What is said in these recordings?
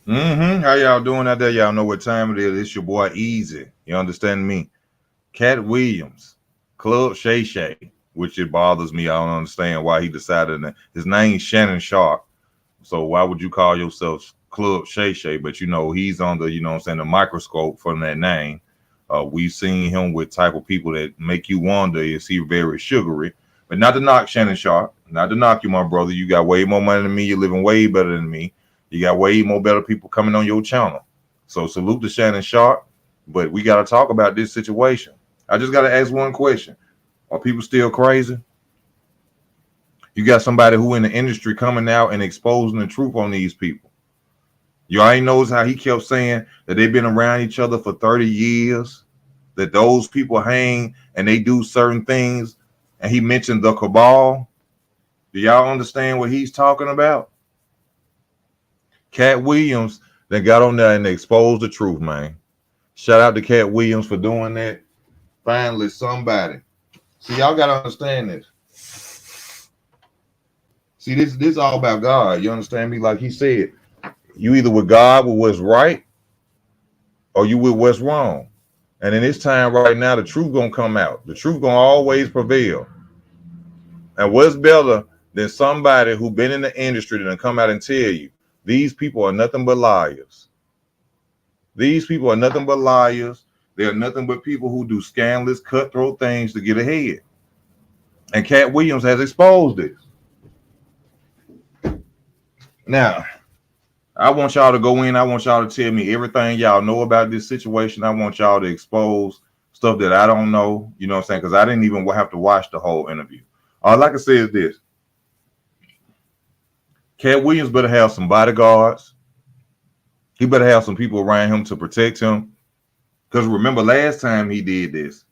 How y'all doing out there? Y'all know what time it is. It's your boy Easy. You understand me? Katt Williams, Club Shay Shay, which it bothers me. I don't understand why he decided that his name's Shannon Sharp. So why would you call yourself Club Shay Shay? But he's on the, what I'm saying, the microscope from that name. We've seen him with type of people that make you wonder, is he very sugary? But not to knock Shannon Sharp, not to knock you, my brother. You got way more money than me. You're living way better than me. You got way more better people coming on your channel. So salute to Shannon Sharp. But we got to talk about this situation. I just got to ask one question. Are people still crazy? You got somebody who in the industry coming out and exposing the truth on these people. You already knows how he kept saying that they've been around each other for 30 years, that those people hang and they do certain things. And he mentioned the Kabal. Do y'all understand what he's talking about? Katt Williams that got on there and exposed the truth, man. Shout out to Katt Williams for doing that. Finally, somebody. See, y'all gotta understand this. See, this all about God. You understand me? Like he said, you either with God with what's right, or you with what's wrong. And in this time right now, the truth gonna come out. The truth gonna always prevail. And what's better than somebody who been in the industry that come out and tell you these people are nothing but liars. These people are nothing but liars. They're nothing but people who do scandalous, cutthroat things to get ahead. And Katt Williams has exposed this. Now, I want y'all to go in. I want y'all to tell me everything y'all know about this situation. I want y'all to expose stuff that I don't know. You know what I'm saying? Because I didn't even have to watch the whole interview. All I can say is this. Katt Williams better have some bodyguards. He better have some people around him to protect him. Because remember, last time he did this,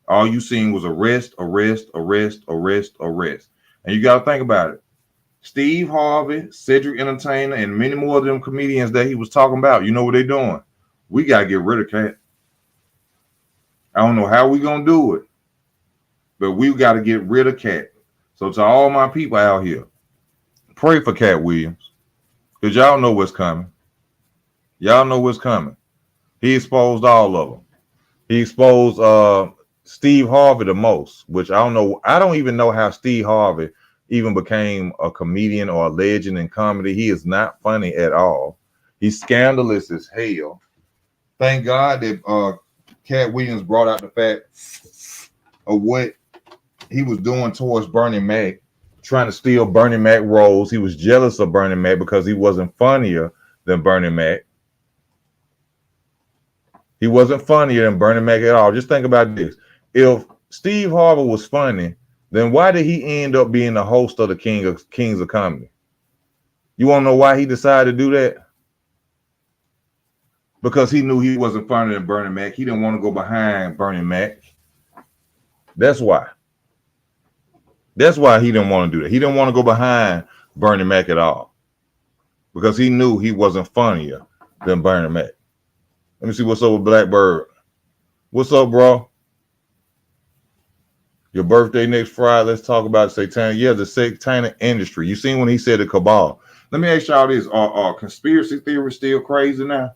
all you seen was arrest. And you got to think about it. Steve Harvey, Cedric Entertainer, and many more of them comedians that he was talking about, you know what they're doing? We got to get rid of Katt. I don't know how we going to do it, but we got to get rid of Katt. So to all my people out here, pray for Katt Williams, because y'all know what's coming. Y'all know what's coming. He exposed all of them. He exposed Steve Harvey the most, which I don't know. I don't even know how Steve Harvey even became a comedian or a legend in comedy. He is not funny at all. He's scandalous as hell. Thank God that Katt Williams brought out the fact of what he was doing towards Bernie Mac, trying to steal Bernie Mac roles. He was jealous of Bernie Mac because he wasn't funnier than Bernie Mac. He wasn't funnier than Bernie Mac at all. Just think about this. If Steve Harvey was funny, then why did he end up being the host of the Kings of Comedy? You want to know why he decided to do that? Because he knew he wasn't funnier than Bernie Mac. He didn't want to go behind Bernie Mac. That's why. That's why he didn't want to do that. He didn't want to go behind Bernie Mac at all. Because he knew he wasn't funnier than Bernie Mac. Let me see what's up with Blackbird. What's up, bro? Your birthday next Friday. Let's talk about satanic. Yeah, the satanic industry. You seen when he said the cabal. Let me ask y'all this. Are conspiracy theories still crazy now?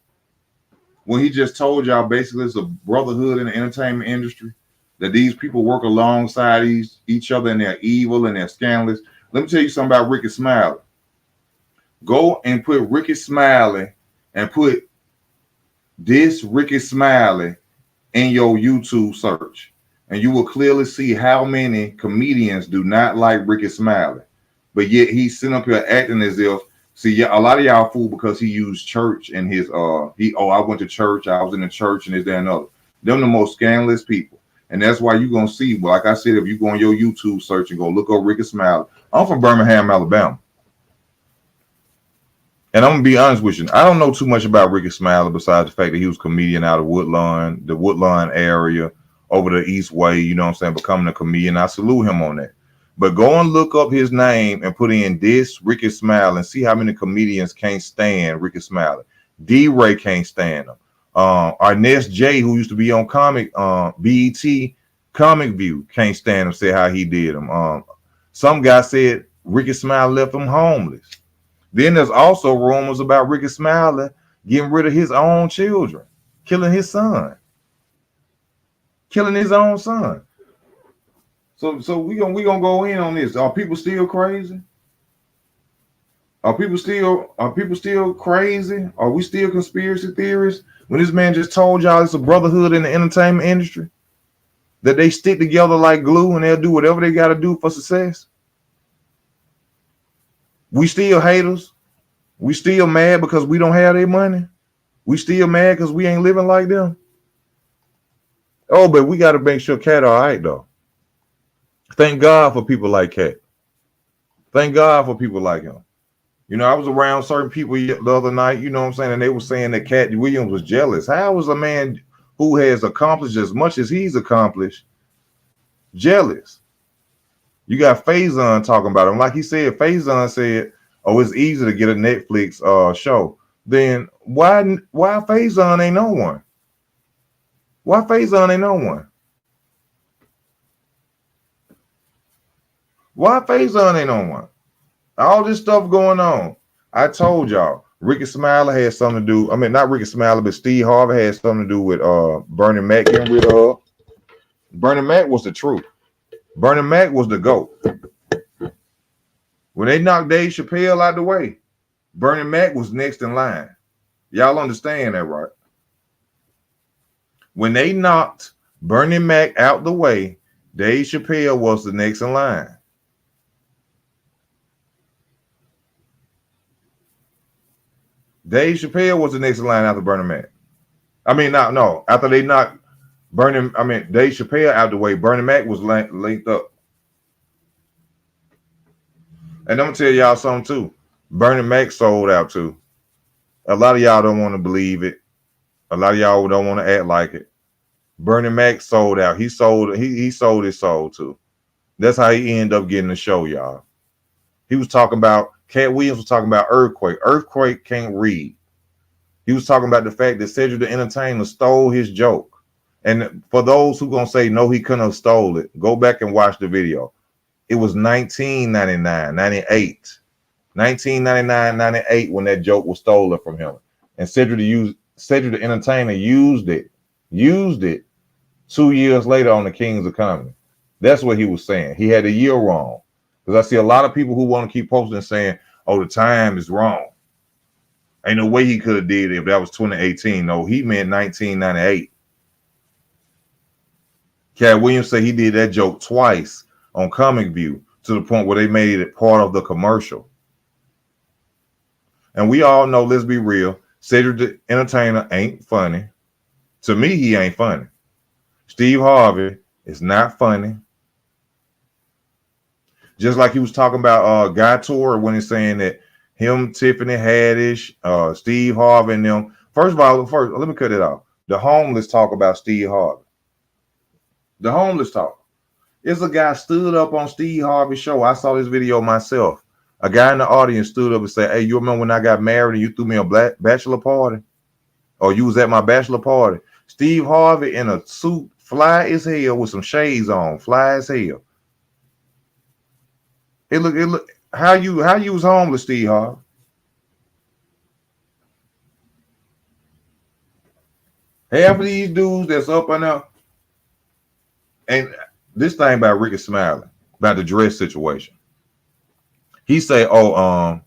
When he just told y'all basically it's a brotherhood in the entertainment industry, that these people work alongside each other and they're evil and they're scandalous. Let me tell you something about Ricky Smiley. Go and put Ricky Smiley and put this Ricky Smiley in your YouTube search, and you will clearly see how many comedians do not like Ricky Smiley, but yet he's sitting up here acting as if, see, a lot of y'all fool because he used church in his I went to church, I was in the church, and this, that, and other. Them the most scandalous people. And that's why you're gonna see, like I said, if you go on your YouTube search and go look up Ricky Smiley. I'm from Birmingham, Alabama. And I'm gonna be honest with you, I don't know too much about Ricky Smiley besides the fact that he was a comedian out of Woodlawn, the Woodlawn area, over the East Way, you know what I'm saying, becoming a comedian. I salute him on that. But go and look up his name and put in this Ricky Smiley and see how many comedians can't stand Ricky Smiley. D-Ray can't stand him. Arnest J, who used to be on BET Comic View, can't stand him, say how he did him. Some guy said Ricky Smiley left him homeless. Then there's also rumors about Ricky Smiley getting rid of his own children, killing his son, killing his own son. So we gonna go in on this. Are people still crazy? Are people still crazy? Are we still conspiracy theorists? When this man just told y'all it's a brotherhood in the entertainment industry, that they stick together like glue and they'll do whatever they got to do for success. We still haters. We still mad because we don't have their money. We still mad because we ain't living like them. Oh, but we got to make sure Katt all right though. Thank God for people like Katt. Thank God for people like him. You know, I was around certain people the other night, you know what I'm saying, and they were saying that Katt Williams was jealous. How is a man who has accomplished as much as he's accomplished jealous? You got Faison talking about him. Like he said, Faison said, oh, it's easy to get a Netflix show. Then why Faison ain't no one? Why Faison ain't no one? Why Faison ain't no one? All this stuff going on. I told y'all, Ricky Smiley had something to do. I mean, not Ricky Smiley, but Steve Harvey had something to do with Bernie Mac getting rid of her. Bernie Mac was the truth. Bernie Mac was the GOAT. When they knocked Dave Chappelle out the way, Bernie Mac was next in line. Y'all understand that, right? When they knocked Bernie Mac out the way, Dave Chappelle was the next in line. Dave Chappelle was the next in line after Bernie Mac. I mean, no. After they knocked Dave Chappelle out the way, Bernie Mac was linked up. And I'm gonna tell y'all something too. Bernie Mac sold out too. A lot of y'all don't want to believe it. A lot of y'all don't want to act like it. Bernie Mac sold out. He sold his soul too. That's how he ended up getting the show, y'all. He was talking about, Katt Williams was talking about Earthquake. Earthquake can't read. He was talking about the fact that Cedric the Entertainer stole his joke. And for those who gonna say no, he couldn't have stole it, go back and watch the video. It was 1999, 98. 1999, 98 when that joke was stolen from him. And Cedric the Entertainer used it 2 years later on the Kings of Comedy. That's what he was saying. He had a year wrong. Because I see a lot of people who want to keep posting and saying, oh, the time is wrong. Ain't no way he could have did it if that was 2018. No, he meant 1998. Katt Williams said he did that joke twice on Comic View to the point where they made it part of the commercial. And we all know, let's be real, Cedric the Entertainer ain't funny. To me, he ain't funny. Steve Harvey is not funny. Just like he was talking about Guy Tor when he's saying that him, Tiffany Haddish, Steve Harvey and them. First of all, let me cut it off. The homeless talk about Steve Harvey. The homeless talk. It's a guy stood up on Steve Harvey's show. I saw this video myself. A guy in the audience stood up and said, hey, you remember when I got married and you threw me a bachelor party? Or you was at my bachelor party? Steve Harvey in a suit, fly as hell with some shades on, fly as hell. It look. How you was homeless, Steve Harvey? Half of these dudes that's up and up, and this thing about Ricky Smiley, about the dress situation. He say, oh,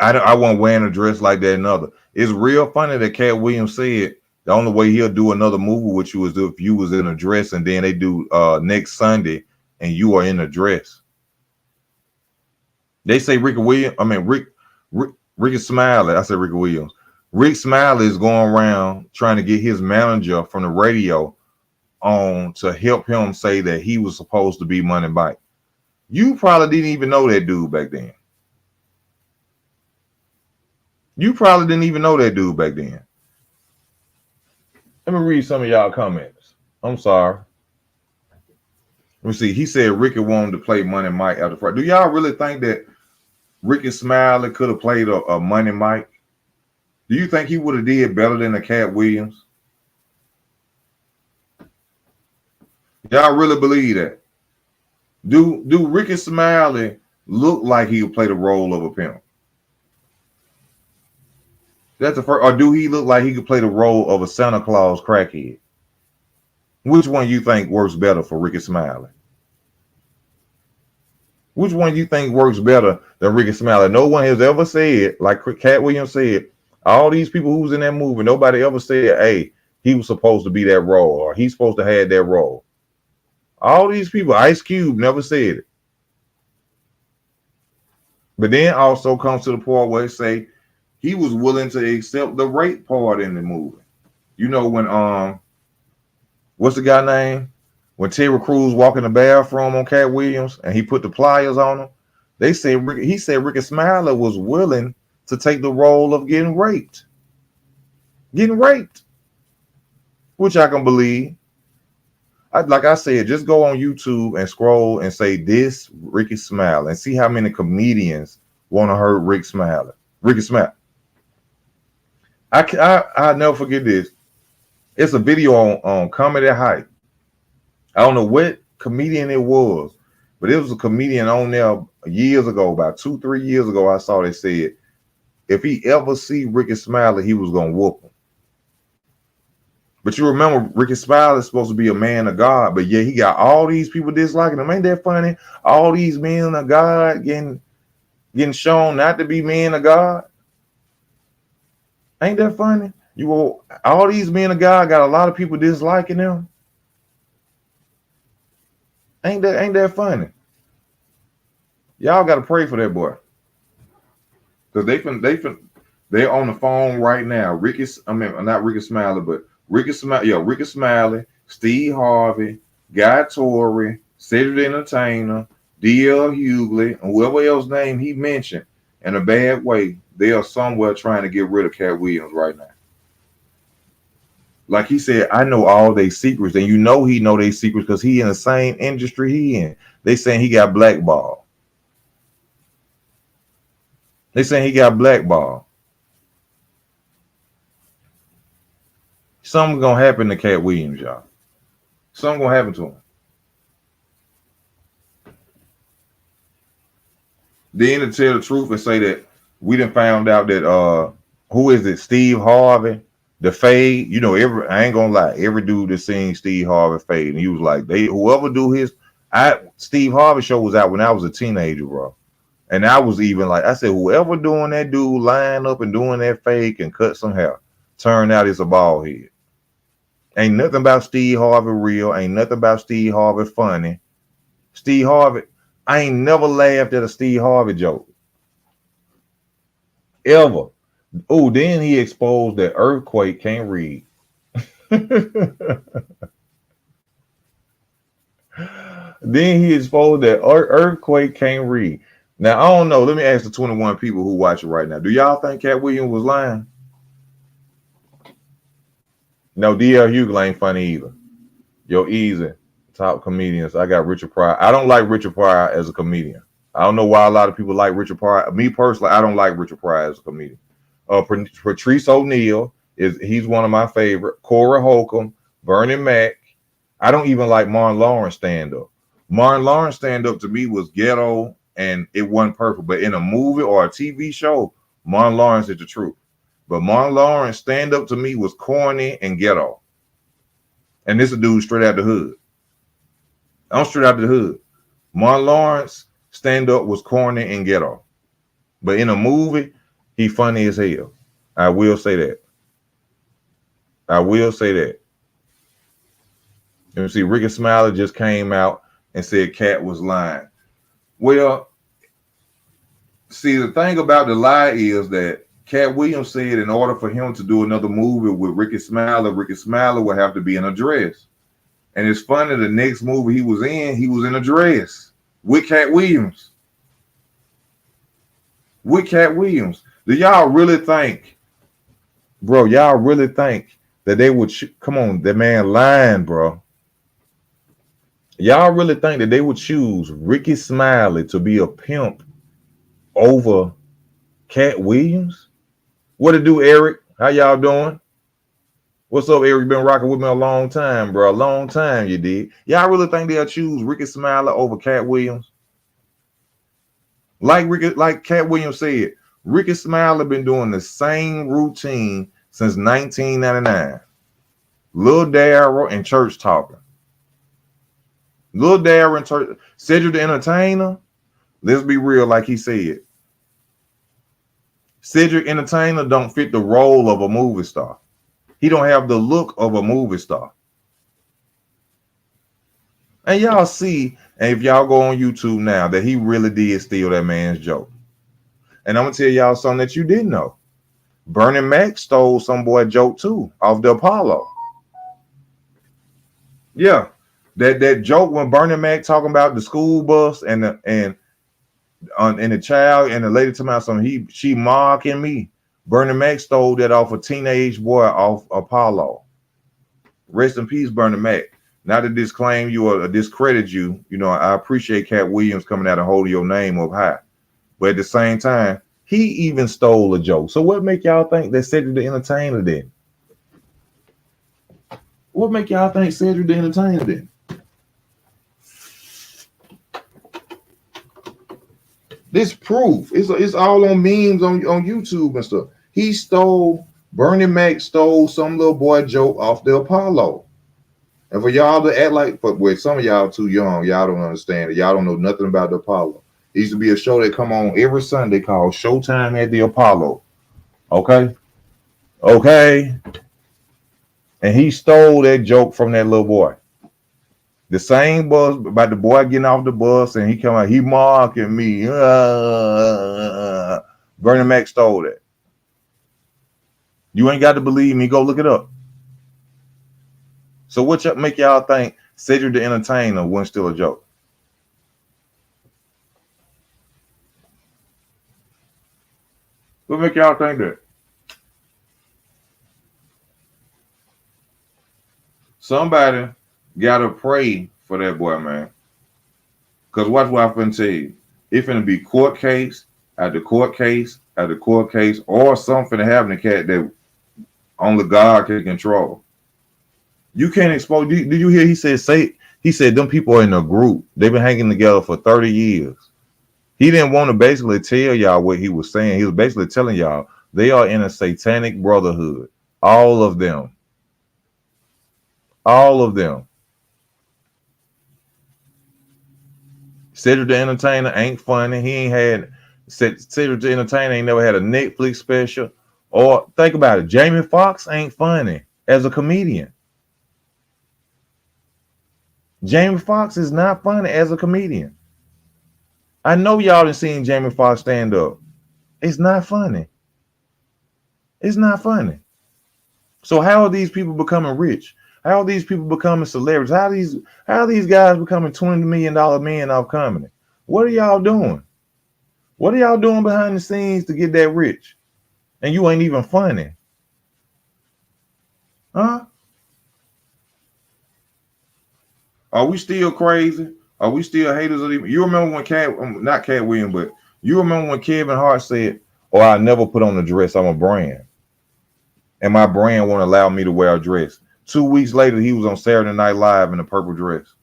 I wasn't wearing a dress like that and other. It's real funny that Katt Williams said the only way he'll do another movie with you is if you was in a dress, and then they do next Sunday and you are in a dress. They say Ricky Smiley. I said Ricky Williams. Rick Smiley is going around trying to get his manager from the radio on to help him say that he was supposed to be Money Mike. You probably didn't even know that dude back then. You probably didn't even know that dude back then. Let me read some of y'all comments. I'm sorry. Let me see. He said Ricky wanted to play Money Mike after Friday. Do y'all really think that Ricky Smiley could have played a Money Mike? Do you think he would have did better than a Katt Williams? Y'all really believe that? Do Ricky Smiley look like he would play the role of a pimp? That's the first. Or do he look like he could play the role of a Santa Claus crackhead? Which one you think works better for Ricky Smiley? Which one you think works better than Ricky Smiley? No one has ever said, like Katt Williams said, all these people who's in that movie, nobody ever said, hey, he was supposed to be that role or he's supposed to have that role. All these people, Ice Cube never said it. But then also comes to the point where it say he was willing to accept the rape part in the movie. You know when what's the guy name? When Terry Crews walked in the bathroom on Katt Williams and he put the pliers on him, he said Ricky Smiley was willing to take the role of getting raped, which I can believe. Like I said, just go on YouTube and scroll and say this Ricky Smiley and see how many comedians want to hurt Ricky Smiley. I never forget this. It's a video on Comedy Hype. I don't know what comedian it was, but it was a comedian on there years ago, about 2-3 years ago. I saw they said if he ever see Ricky Smiley, he was gonna whoop him. But you remember Ricky Smiley is supposed to be a man of God, but yeah, he got all these people disliking him. Ain't that funny? All these men of God getting shown not to be men of God. Ain't that funny? All these men of God got a lot of people disliking them. Ain't that funny? Y'all got to pray for that boy, because they're on the phone right now. Not Ricky Smiley, but Ricky Smiley, Steve Harvey, Guy Torrey, Cedric the Entertainer, D.L. Hughley, and whoever else name he mentioned in a bad way. They are somewhere trying to get rid of Katt Williams right now. Like he said, I know all their secrets, and you know he know their secrets because he in the same industry he in. They saying he got blackballed. Something's gonna happen to Katt Williams, y'all. Something's gonna happen to him. Then to tell the truth and say that we done found out that who is it? Steve Harvey, the fade. You know, I ain't gonna lie, every dude that seen Steve Harvey fade, and he was like, whoever do his Steve Harvey show was out when I was a teenager, bro. And I was even like, I said, whoever doing that dude line up and doing that fake and cut some hair, turn out it's a bald head. Ain't nothing about Steve Harvey real. Ain't nothing about Steve Harvey funny. Steve Harvey, I ain't never laughed at a Steve Harvey joke. Ever. Oh, then he exposed that Earthquake can't read. Then he exposed that Earthquake can't read. Now, I don't know. Let me ask the 21 people who watch it right now. Do y'all think Katt Williams was lying? No, D.L. Hughley ain't funny either. Yo, easy. Top comedians. I got Richard Pryor. I don't like Richard Pryor as a comedian. I don't know why a lot of people like Richard Pryor. Me personally, I don't like Richard Pryor as a comedian. Patrice O'Neal he's one of my favorite. Corey Holcomb, Bernie Mac. I don't even like Martin Lawrence stand-up. Martin Lawrence stand-up to me was ghetto and it wasn't perfect. But in a movie or a TV show, Martin Lawrence is the truth. But Martin Lawrence stand-up to me was corny and ghetto. And this is a dude straight out the hood. I'm straight out the hood. Martin Lawrence stand-up was corny and ghetto. But in a movie, he funny as hell. I will say that. Let me see. Ricky Smiley just came out and said Katt was lying. Well, see, the thing about the lie is that Katt Williams said in order for him to do another movie with Ricky Smiley would have to be in a dress. And it's funny, the next movie he was in a dress with Katt Williams. Do y'all really think, bro, that they would, come on, that man lying, bro. Y'all really think that they would choose Ricky Smiley to be a pimp over Katt Williams? What it do, Eric? How y'all doing? What's up, Eric? Been rocking with me a long time, bro. A long time, you did. Y'all really think they'll choose Ricky Smiley over Katt Williams? Like Katt Williams said, Ricky Smiley been doing the same routine since 1999. Lil Darryl and church talking. Lil Darryl and church. Cedric the Entertainer. Let's be real, like he said. Cedric Entertainer don't fit the role of a movie star. He don't have the look of a movie star. And y'all see, and if y'all go on YouTube now, that he really did steal that man's joke. And I'm gonna tell y'all something that you didn't know. Bernie Mac stole some boy joke too off the Apollo. Yeah, that joke when Bernie Mac talking about the school bus and the child and the lady talking about something, she mocking me. Bernie Mac stole that off a teenage boy off Apollo. Rest in peace, Bernie Mac. Not to disclaim you or discredit you, you know, I appreciate Katt Williams coming out and holding your name up high. But at the same time, he even stole a joke. So what make y'all think that Cedric the Entertainer did? What make y'all think Cedric the Entertainer did? This proof. It's all on memes on YouTube and stuff. Bernie Mac stole some little boy joke off the Apollo. And for y'all to act like, but some of y'all too young, y'all don't understand it. Y'all don't know nothing about the Apollo. It used to be a show that come on every Sunday called Showtime at the Apollo. Okay? And he stole that joke from that little boy. The same bus about the boy getting off the bus and he come out, he mocking me. Bernie Mac stole that. You ain't got to believe me. Go look it up. So what make y'all think Cedric the Entertainer wasn't still a joke? What make y'all think that? Somebody gotta pray for that boy, man. Because watch what I'm finna tell you. It's finna be court case after court case after court case, or something to happen to Katt that only God can control. You can't expose. Did you hear? He said them people are in a group. They've been hanging together for 30 years. He didn't want to basically tell y'all what he was saying. He was basically telling y'all they are in a Satanic Brotherhood. All of them. All of them. Cedric the Entertainer ain't funny. Cedric the Entertainer ain't never had a Netflix special. Or think about it. Jamie Foxx ain't funny as a comedian. Jamie Foxx is not funny as a comedian. I know y'all done seen Jamie Foxx stand up. It's not funny. It's not funny. So how are these people becoming rich? How are these people becoming celebrities? How are these guys becoming $20 million men off comedy? What are y'all doing? What are y'all doing behind the scenes to get that rich? And you ain't even funny. Huh? Are we still crazy? Are we still haters of them? You remember when not Katt Williams, but you remember when Kevin Hart said, "Oh, I never put on a dress. I'm a brand. And my brand won't allow me to wear a dress." 2 weeks later, he was on Saturday Night Live in a purple dress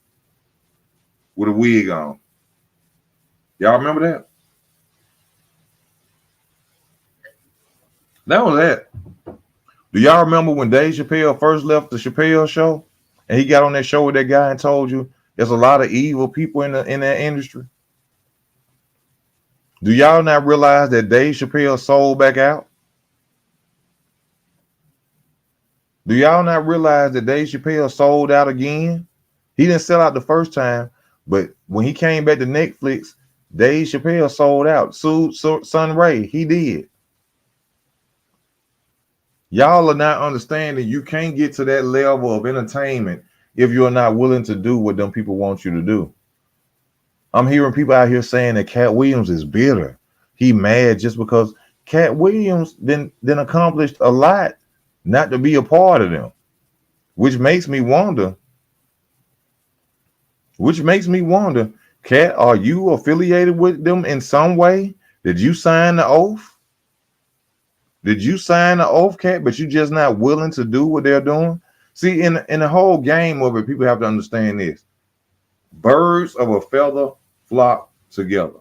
with a wig on. Y'all remember that? That was that. Do y'all remember when Dave Chappelle first left the Chappelle show and he got on that show with that guy and told you there's a lot of evil people in that industry? Do y'all not realize that Dave Chappelle sold back out? Do y'all not realize that Dave Chappelle sold out again? He didn't sell out the first time, but when he came back to Netflix, Dave Chappelle sold out. Sun Ray, he did. Y'all are not understanding you can't get to that level of entertainment if you're not willing to do what them people want you to do. I'm hearing people out here saying that Katt Williams is bitter. He mad just because Katt Williams then accomplished a lot not to be a part of them, which makes me wonder, Katt, are you affiliated with them in some way? Did you sign the oath? Did you sign the oath, Katt, but you just not willing to do what they're doing? See, in the whole game of it, people have to understand this. Birds of a feather flock together.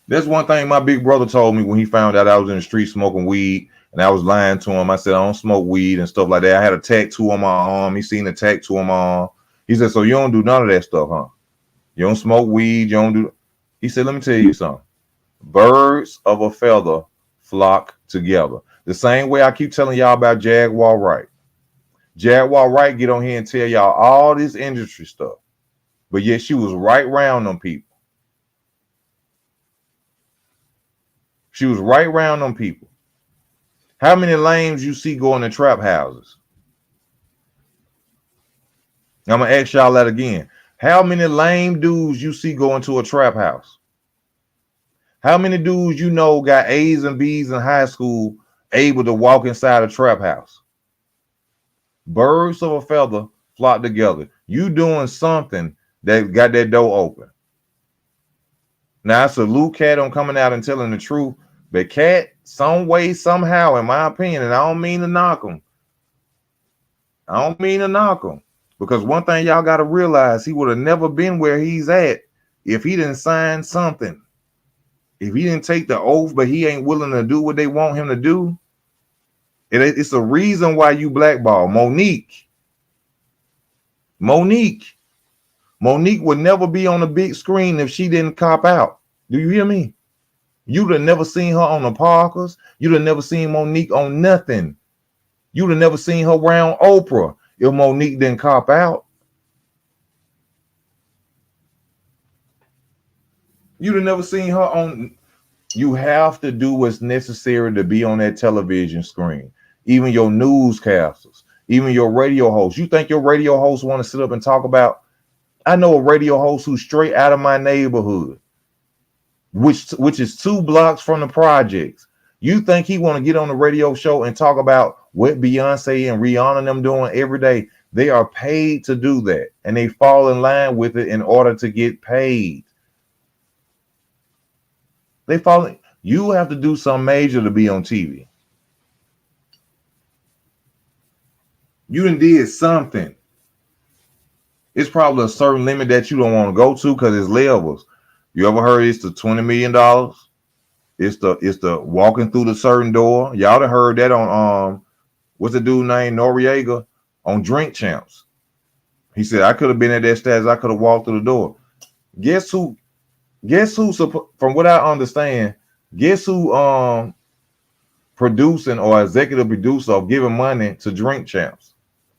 That's one thing my big brother told me when he found out I was in the street smoking weed, and I was lying to him. I said I don't smoke weed and stuff like that. I had a tattoo on my arm. He seen the tattoo on my arm. He said, so you don't do none of that stuff, huh? You don't smoke weed. You don't do. He said, let me tell you something. Birds of a feather flock together. The same way I keep telling y'all about Jaguar Wright. Jaguar Wright get on here and tell y'all all this industry stuff, but yet she was right around them people. She was right around them people. How many lames you see going to trap houses? I'm gonna ask y'all that again. How many lame dudes you see going to a trap house? How many dudes you know got A's and B's in high school able to walk inside a trap house? Birds of a feather flock together. You doing something that got that door open. Now I salute Katt on coming out and telling the truth, but Katt, some way, somehow, in my opinion, and I don't mean to knock him. I don't mean to knock him. Because one thing y'all got to realize, he would have never been where he's at if he didn't sign something. If he didn't take the oath, but he ain't willing to do what they want him to do. It's a reason why you blackball. Monique would never be on the big screen if she didn't cop out. Do you hear me? You'd have never seen her on the Parkers. You'd have never seen Monique on nothing. You'd have never seen her around Oprah if Monique didn't cop out. You'd have never seen her on. You have to do what's necessary to be on that television screen. Even your newscasters, even your radio hosts. You think your radio hosts want to sit up and talk about? I know a radio host who's straight out of my neighborhood, which is 2 blocks from the projects. You think he want to get on the radio show and talk about what Beyonce and Rihanna and them doing every day? They are paid to do that, and they fall in line with it in order to get paid. They fall. You have to do something major to be on TV. You done did something. It's probably a certain limit that you don't want to go to because it's levels. You ever heard it's the $20 million? It's the walking through the certain door. Y'all done heard that on what's the dude named Noriega on Drink Champs. He said, I could have been at that status, I could have walked through the door. Guess who from what I understand, guess who producing or executive producer of giving money to Drink Champs?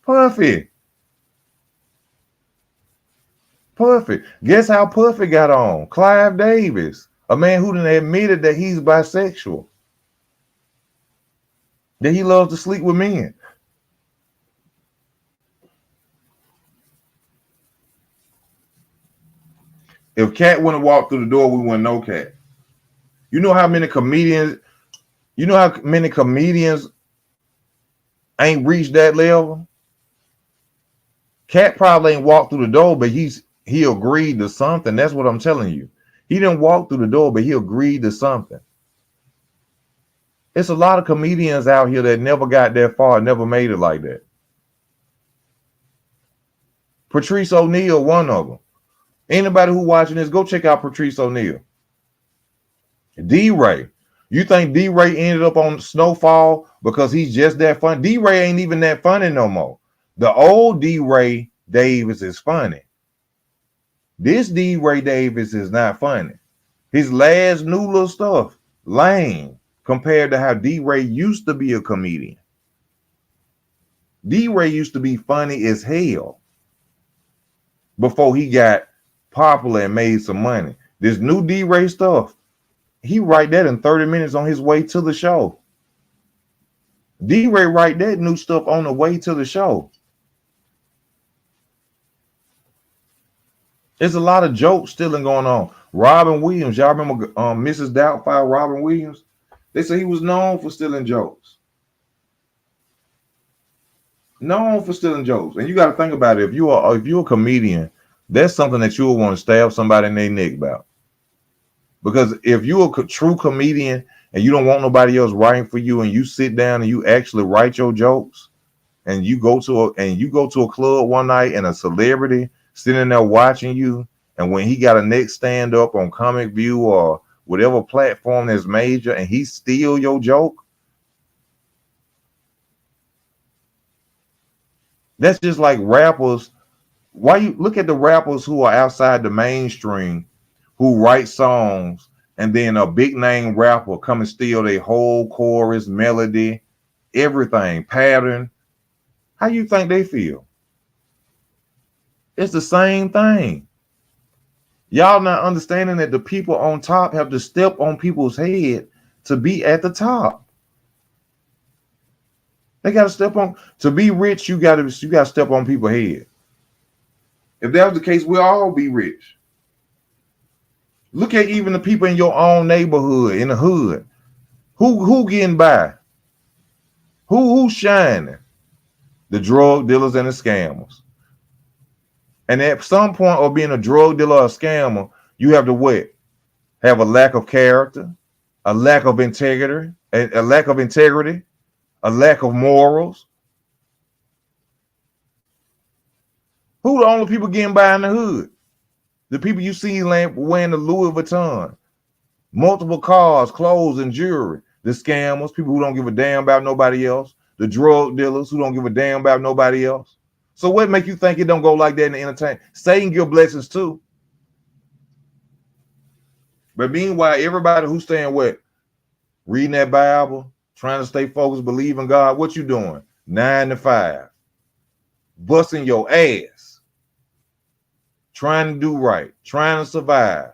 Puffy. Guess how Puffy got on? Clive Davis, a man who done admitted that he's bisexual, that he loves to sleep with men. If Katt wouldn't walk through the door, we wouldn't know Katt. You know how many comedians ain't reached that level? Katt probably ain't walked through the door, but he agreed to something. That's what I'm telling you. He didn't walk through the door, but he agreed to something. It's a lot of comedians out here that never got that far, never made it like that. Patrice O'Neal, one of them. Anybody who watching this, go check out Patrice O'Neal. D-Ray. You think D-Ray ended up on Snowfall because he's just that funny? D-Ray ain't even that funny no more. The old D-Ray Davis is funny. This D-Ray Davis is not funny. His last new little stuff, lame, compared to how D-Ray used to be a comedian. D-Ray used to be funny as hell before he got popular and made some money. This new D-Ray stuff, he write that in 30 minutes on his way to the show. D-Ray write that new stuff on the way to the show. There's a lot of jokes still going on. Robin Williams, y'all remember Mrs. Doubtfire, Robin Williams? They say he was known for stealing jokes. Known for stealing jokes. And you got to think about it. If you're a comedian, that's something that you'll want to stab somebody in their neck about. Because if you're a true comedian and you don't want nobody else writing for you, and you sit down and you actually write your jokes, and you go to a club one night and a celebrity sitting there watching you, and when he got a next stand up on Comic View or whatever platform that's major, and he steal your joke. That's just like rappers. Why you look at the rappers who are outside the mainstream, who write songs, and then a big name rapper come and steal their whole chorus, melody, everything, pattern. How you think they feel? It's the same thing. Y'all not understanding that the people on top have to step on people's head to be at the top. They got to step on to be rich. You got to step on people's head. If that was the case, we'll all be rich. Look at even the people in your own neighborhood, in the hood. Who getting by? Who's shining? The drug dealers and the scammers. And at some point of being a drug dealer or a scammer, you have to what? Have a lack of character, a lack of integrity, a lack of morals. Who the only people getting by in the hood? The people you see wearing the Louis Vuitton, multiple cars, clothes, and jewelry. The scammers, people who don't give a damn about nobody else. The drug dealers who don't give a damn about nobody else. So what make you think it don't go like that in the entertainment? Satan give blessings too. But meanwhile, everybody who's staying what? Reading that Bible, trying to stay focused, believe in God. What you doing? 9 to 5. Busting your ass. Trying to do right. Trying to survive.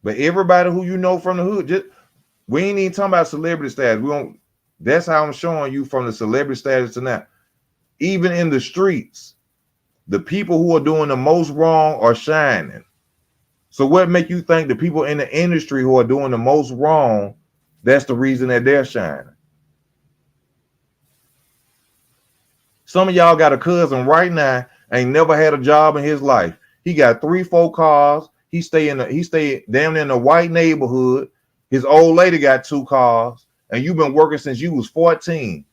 But everybody who you know from the hood, we ain't even talking about celebrity status. We don't. That's how I'm showing you from the celebrity status to now. Even in the streets, the people who are doing the most wrong are shining. So what make you think the people in the industry who are doing the most wrong, that's the reason that they're shining? Some of y'all got a cousin right now, ain't never had a job in his life. He got 3-4 cars. He stay down in the white neighborhood. His old lady got 2 cars, and you've been working since you was 14.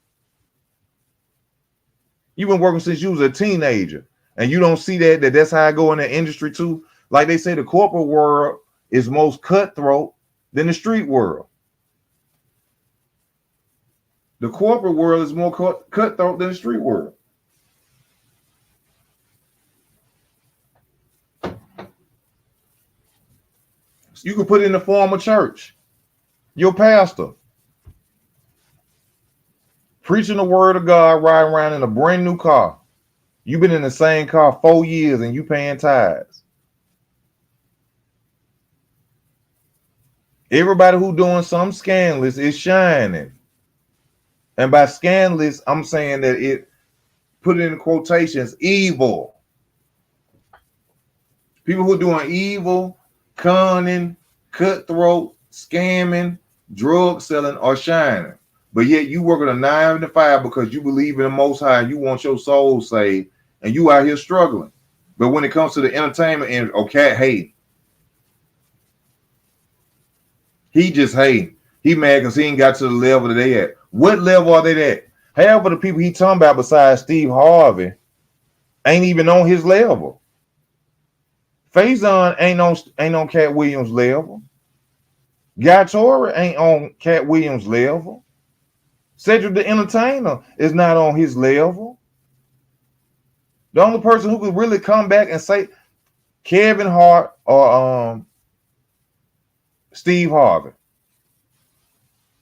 You've been working since you was a teenager, and you don't see that's how I go in the industry too. Like they say, the corporate world is most cutthroat than the street world. The corporate world is more cutthroat than the street world. You can put it in the form of church. Your pastor preaching the word of God, riding around in a brand new car. You've been in the same car 4 years and you paying tithes. Everybody who doing something scandalous is shining. And by scandalous, I'm saying that it, put it in quotations, evil. People who are doing evil, cunning, cutthroat, scamming, drug selling are shining. But yet you working a 9 to 5 because you believe in the Most High and you want your soul saved, and you out here struggling. But when it comes to the entertainment and Katt hate, he just hate. He mad because he ain't got to the level that they at. What level are they at? Half of the people he talking about besides Steve Harvey ain't even on his level. Faison ain't on Katt Williams' level. Guy Torrey ain't on Katt Williams' level. Cedric the Entertainer is not on his level. The only person who could really come back and say Kevin Hart or Steve Harvey.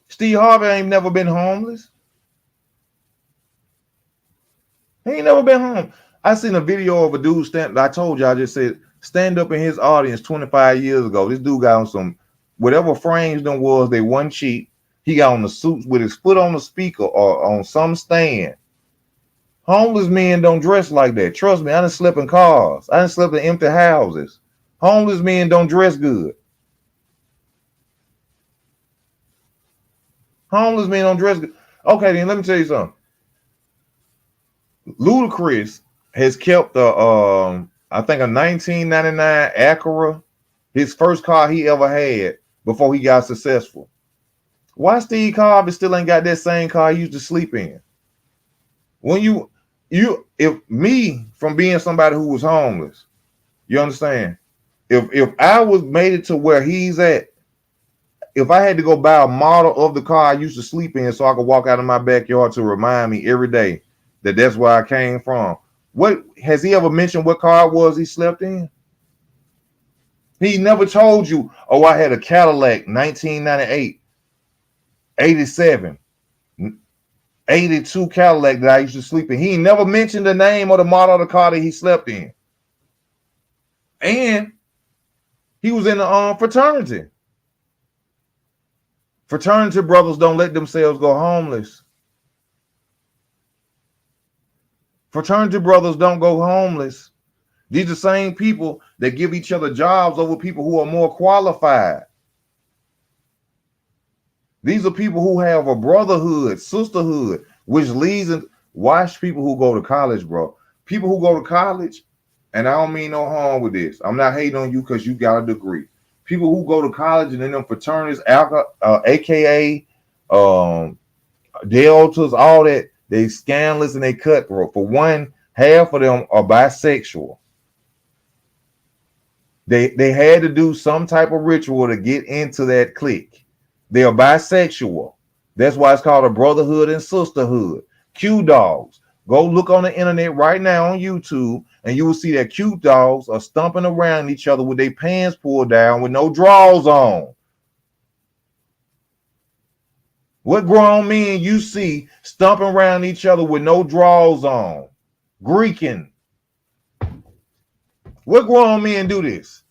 Steve Harvey ain't never been homeless. He ain't never been home. I seen a video of a dude stand. I told you, I just said stand up in his audience 25 years ago. This dude got on some whatever frames them was. They wasn't cheap. He got on the suits with his foot on the speaker or on some stand. Homeless men don't dress like that. Trust me, I done slept in cars. I done slept in empty houses. Homeless men don't dress good. Homeless men don't dress good. Okay, then let me tell you something. Ludacris has kept I think a 1999 Acura, his first car he ever had before he got successful. Why Steve Harvey still ain't got that same car he used to sleep in? When if me from being somebody who was homeless, you understand? If I was made it to where he's at, if I had to go buy a model of the car I used to sleep in so I could walk out of my backyard to remind me every day that that's where I came from. What has he ever mentioned what car it was he slept in? He never told you, oh, I had a Cadillac 1998, 87, 82 Cadillac that I used to sleep in. He never mentioned the name or the model of the car that he slept in. And he was in the fraternity. Fraternity brothers don't let themselves go homeless. Fraternity brothers don't go homeless. These are the same people that give each other jobs over people who are more qualified. These are people who have a brotherhood, sisterhood, which leads in. Watch people who go to college, bro. People who go to college, and I don't mean no harm with this. I'm not hating on you because you got a degree. People who go to college and in them fraternities, aka deltas, all that, they scandalous and they cutthroat. For one, half of them are bisexual. They had to do some type of ritual to get into that clique. They are bisexual. That's why it's called a brotherhood and sisterhood. Q dogs. Go look on the internet right now on YouTube, and you will see that Q dogs are stomping around each other with their pants pulled down with no drawers on. What grown men you see stomping around each other with no drawers on? Greeking. What grown men do this?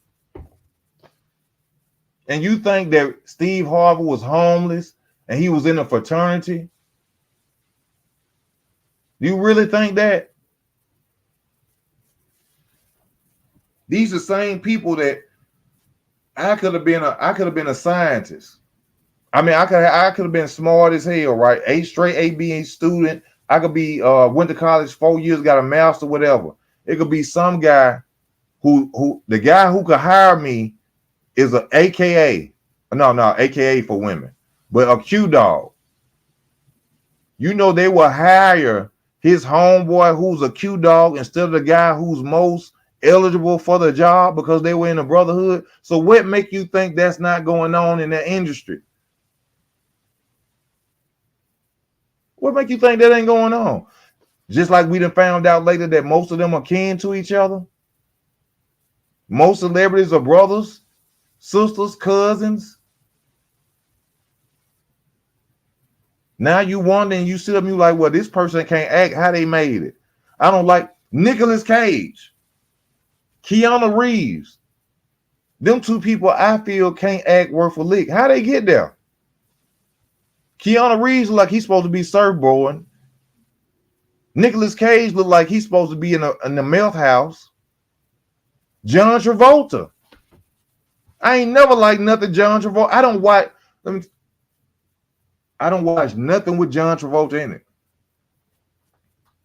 And you think that Steve Harvey was homeless and he was in a fraternity? Do you really think that? These are the same people that I could have been a scientist. I mean, I could have been smart as hell, right? Straight A student. I could be went to college 4 years, got a master, whatever. It could be some guy who the guy who could hire me is a AKA. No, AKA for women, but a Q dog. You know, they will hire his homeboy who's a Q dog instead of the guy who's most eligible for the job because they were in a brotherhood. So what make you think that's not going on in that industry? What make you think that ain't going on? Just like we done found out later that most of them are kin to each other. Most celebrities are brothers, sisters, cousins. Now you wonder and you sit up and you like, well, this person can't act. How they made it? I don't like Nicolas Cage, Keanu Reeves. Them two people I feel can't act worth a lick. How they get there? Keanu Reeves look like he's supposed to be surfboarding. Nicolas Cage look like he's supposed to be in the meth house. John Travolta. I ain't never liked nothing John Travolta. I don't watch nothing with John Travolta in it.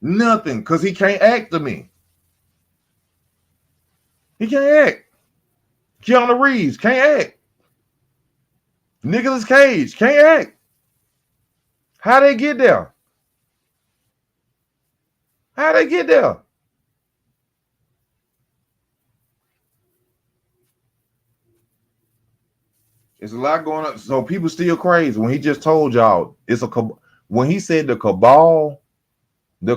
Nothing, because he can't act to me. He can't act. Keanu Reeves can't act. Nicolas Cage can't act. How they get there? How they get there? It's a lot going on. So people still crazy when he just told y'all when he said the cabal, they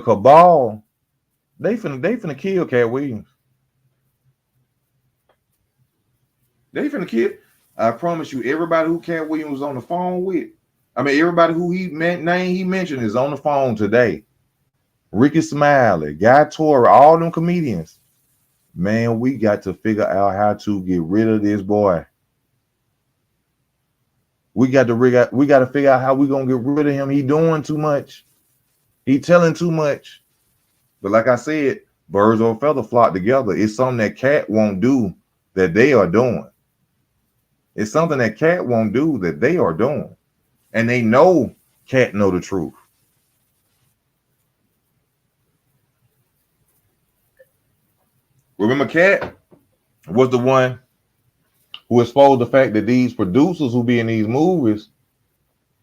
finna kill Katt Williams. They finna kill. I promise you, everybody who Katt Williams was on the phone with, I mean, everybody who he mentioned is on the phone today. Ricky Smiley, Guy Torre, all them comedians. Man, we got to figure out how to get rid of this boy. We got to figure out how we gonna get rid of him. He doing too much. He telling too much. But like I said, birds of a feather flock together. It's something that Katt won't do that they are doing. It's something that Katt won't do that they are doing. And they know Katt know the truth. Remember, Katt was the one who exposed the fact that these producers who be in these movies,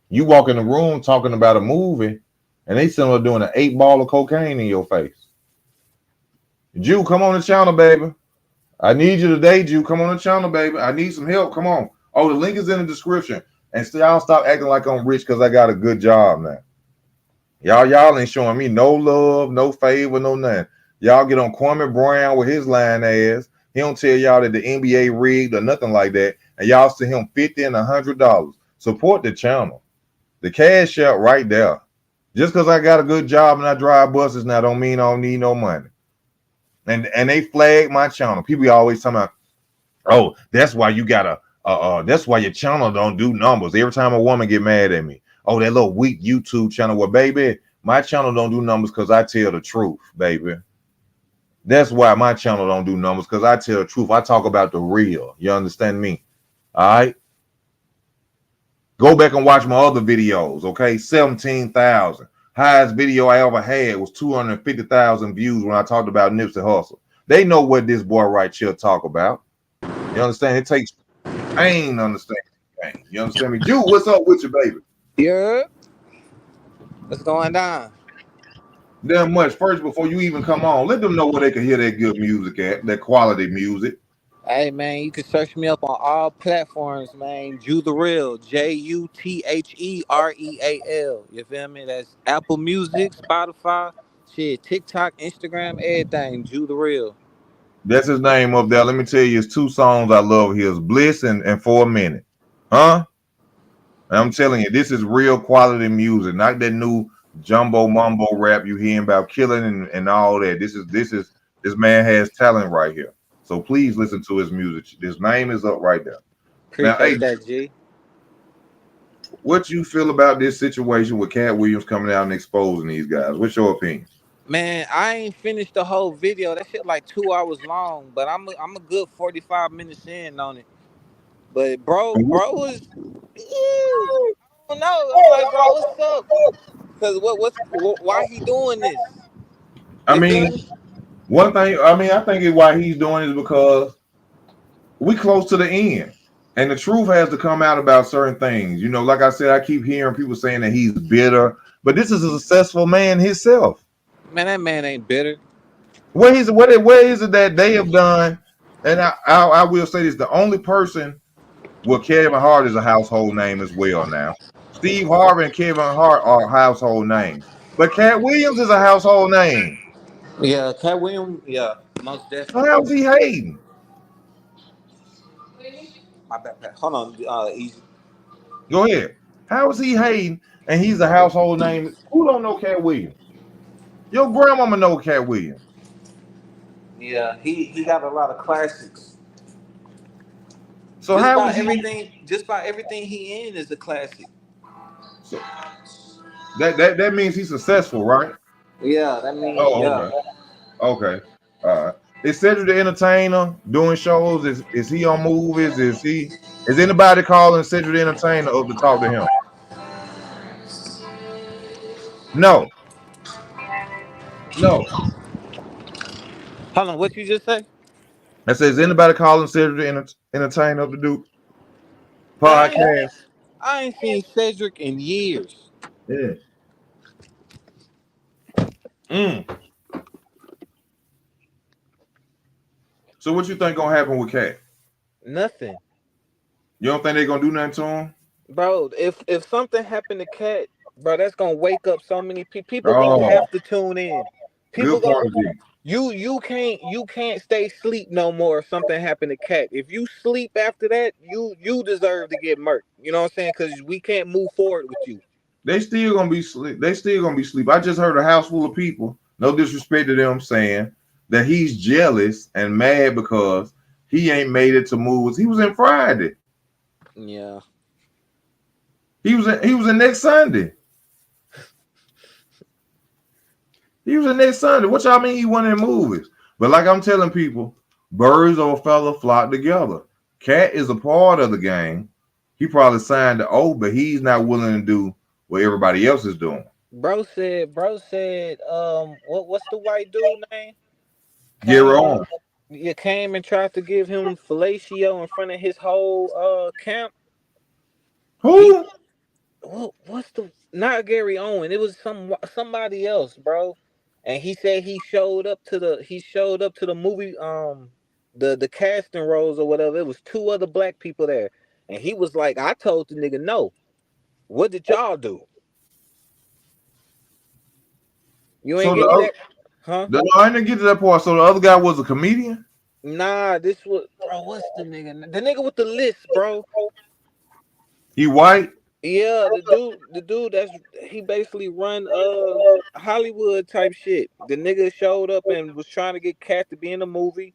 you walk in the room talking about a movie, and they still doing an 8 ball of cocaine in your face. Jew, come on the channel, baby. I need you today, Jew. Come on the channel, baby. I need some help. Come on. Oh, the link is in the description. And still, y'all stop acting like I'm rich because I got a good job now. Y'all ain't showing me no love, no favor, no nothing. Y'all get on Kwame Brown with his lying ass. He don't tell y'all that the NBA rigged or nothing like that. And y'all send him $50 and $100. Support the channel. The cash out right there. Just because I got a good job and I drive buses now don't mean I don't need no money. And they flag my channel. People always talking about, oh, that's why you gotta that's why your channel don't do numbers. Every time a woman get mad at me, oh, that little weak YouTube channel. Well, baby, my channel don't do numbers because I tell the truth, baby. That's why my channel don't do numbers, because I tell the truth. I talk about the real. You understand me? All right. Go back and watch my other videos, okay? 17,000. Highest video I ever had was 250,000 views when I talked about Nipsey Hussle. They know what this boy right here talk about. You understand? It takes pain to understand pain. You understand me? Jew, what's up with you, baby? Yeah, what's going on? Damn much. First, before you even come on, let them know where they can hear that good music at, that quality music. Hey man, you can search me up on all platforms, man. Jew the Real, JUTHEREAL. You feel me? That's Apple Music, Spotify, shit, TikTok, Instagram, everything. Jew the Real. That's his name up there. Let me tell you, it's two songs I love. Here's Bliss and For a Minute. Huh? And I'm telling you, this is real quality music, not that new jumbo mumbo rap you hearing about killing and all that. This man has talent right here. So please listen to his music. His name is up right there. Now, hey, Appreciate that, G. what you feel about this situation with Katt Williams coming out and exposing these guys? What's your opinion? Man, I ain't finished the whole video. That shit like 2 hours long, but I'm a good 45 minutes in on it. But bro was, I don't know. I'm like, bro, what's up? Cause why he doing this? I You feel mean, me? one thing, I think why he's doing is because we close to the end. And the truth has to come out about certain things. You know, like I said, I keep hearing people saying that he's bitter, but this is a successful man himself. Man, that man ain't bitter. Where is it that they have done? And I will say this: the only person, well, Kevin Hart is a household name as well now. Steve Harvey and Kevin Hart are household names, but Katt Williams is a household name. Yeah, Katt Williams. Yeah, most So definitely. how's he hating? My backpack. Hold on. Easy. Go ahead. How is he hating? And he's a household name. Who don't know Katt Williams? Your grandmama know Katt Williams. Yeah, he got a lot of classics. So how is he? Just about everything he in is a classic. So that means he's successful, right? Yeah, that means Oh, yeah. okay. Okay. All right. Is Cedric the Entertainer doing shows? Is he on movies? Is anybody calling Cedric the Entertainer up to talk to him? No. No. Hold on, what you just say? I says anybody calling Cedric the Entertainer up to do Man, podcast? I ain't seen Cedric in years. Yeah. Mm. So what you think gonna happen with Cat? Nothing, You don't think they gonna do nothing to him? bro. If something happened to Cat, bro, that's gonna wake up so many people. People gonna Oh, have to tune in. People good gonna point of view. you can't stay sleep no more if something happened to Cat. If you sleep after that, you deserve to get murked. You know what I'm saying? Because we can't move forward with you. They still gonna be sleep. They still gonna be sleep. I just heard a house full of people. No disrespect to them, saying that he's jealous and mad because he ain't made it to movies. He was in Friday. Yeah. He was in next Sunday. He was in next Sunday. What y'all mean he wasn't in movies? But like I'm telling people, birds of a feather flock together. Cat is a part of the game. He probably signed the oath, but he's not willing to do what everybody else is doing. Bro said, what's the white dude name? Get Came on. You came and tried to give him fellatio in front of his whole camp. He Who? what's the not Gary Owen? It was somebody else, bro. And he said he showed up to the movie the casting roles or whatever. It was two other black people there, and he was like, I told the nigga no. What did y'all do? You ain't So get to that, huh? I didn't get to that part. So the other guy was a comedian. Nah, this was bro. What's the nigga? The nigga with the list, bro. He white. Yeah, the dude that's he basically run Hollywood type shit. The nigga showed up and was trying to get Cat to be in the movie,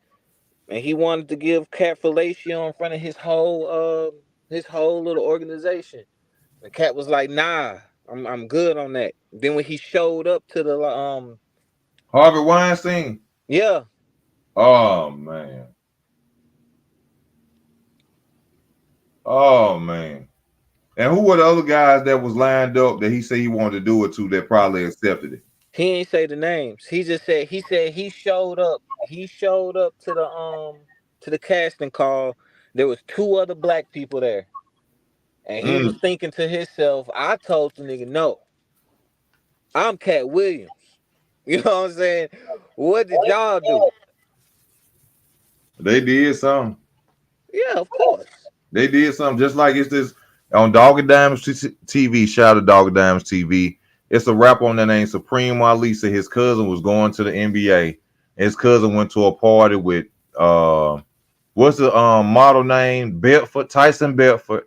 and he wanted to give Cat fellatio in front of his whole little organization. The Cat was like, "Nah, I'm good on that." Then when he showed up to the Harvey Weinstein. yeah, Oh man. Oh man. And who were the other guys that was lined up that he said he wanted to do it to that probably accepted it? he ain't say the names. He said he showed up. He showed up to the casting call. There was two other black people there. And he was Mm. thinking to himself, I told the nigga, no, I'm Katt Williams. You know what I'm saying? What did y'all do? They did something. Yeah, of course. They did something just like it's this on Dog and Dimes TV. Shout out to Dog and Dimes TV. It's a rapper on there named Supreme Walisa. His cousin was going to the NBA. His cousin went to a party with what's the model name? Bedford, Tyson Bedford,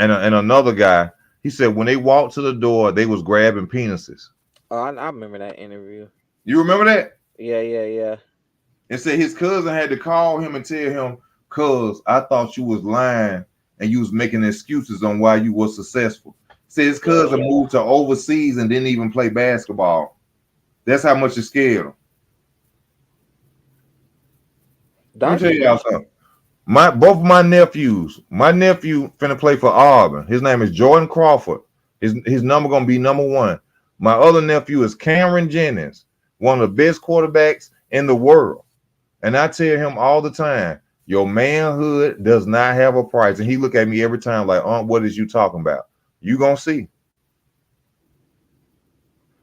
and another guy. He said when they walked to the door, they was grabbing penises. Oh, I remember that interview. You remember that? Yeah. And said his cousin had to call him and tell him, "Cuz I thought you was lying and you was making excuses on why you were successful." Said his cousin moved to overseas and didn't even play basketball. That's how much it scared him. Let me tell y'all something. Both of my nephews, my nephew finna play for Auburn. His name is Jordan Crawford. His number gonna be number 1. My other nephew is Cameron Jennings, one of the best quarterbacks in the world. And I tell him all the time, your manhood does not have a price. And he look at me every time like, what is you talking about? You gonna see.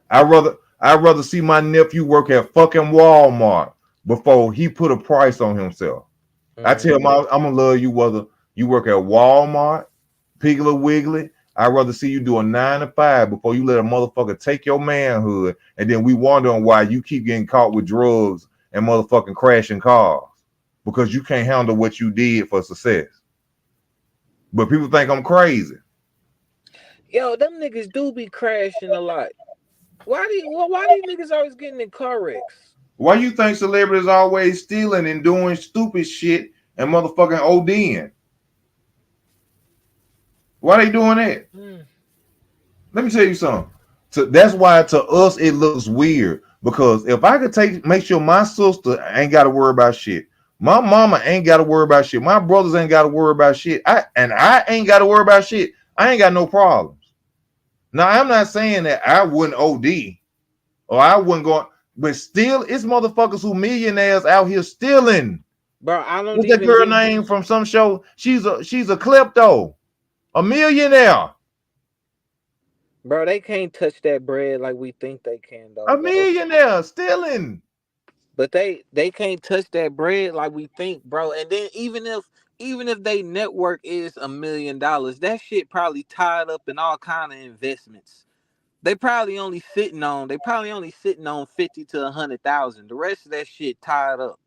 I'd rather see my nephew work at fucking Walmart before he put a price on himself. I tell him I'm gonna love you whether you work at Walmart, Piggly Wiggly. I'd rather see you do a 9 to 5 before you let a motherfucker take your manhood, and then we wondering why you keep getting caught with drugs and motherfucking crashing cars because you can't handle what you did for success. But people think I'm crazy. Yo, them niggas do be crashing a lot. Why these niggas always getting in car wrecks? Why you think celebrities always stealing and doing stupid shit and motherfucking ODing? Why they doing that? Let me tell you something. That's why to us it looks weird. Because if I could make sure my sister ain't got to worry about shit, my mama ain't got to worry about shit, my brothers ain't got to worry about shit, I ain't got to worry about shit, I ain't got no problems. Now I'm not saying that I wouldn't OD or I wouldn't go, but still, it's motherfuckers who millionaires out here stealing. Bro, I don't What's that even girl be name from some show? She's a klepto, a millionaire. Bro, they can't touch that bread like we think they can though, A bro. millionaire stealing. But they can't touch that bread like we think, bro. And then even if they network is $1 million, that shit probably tied up in all kind of investments. They probably only sitting on 50 to 100,000. The rest of that shit tied up.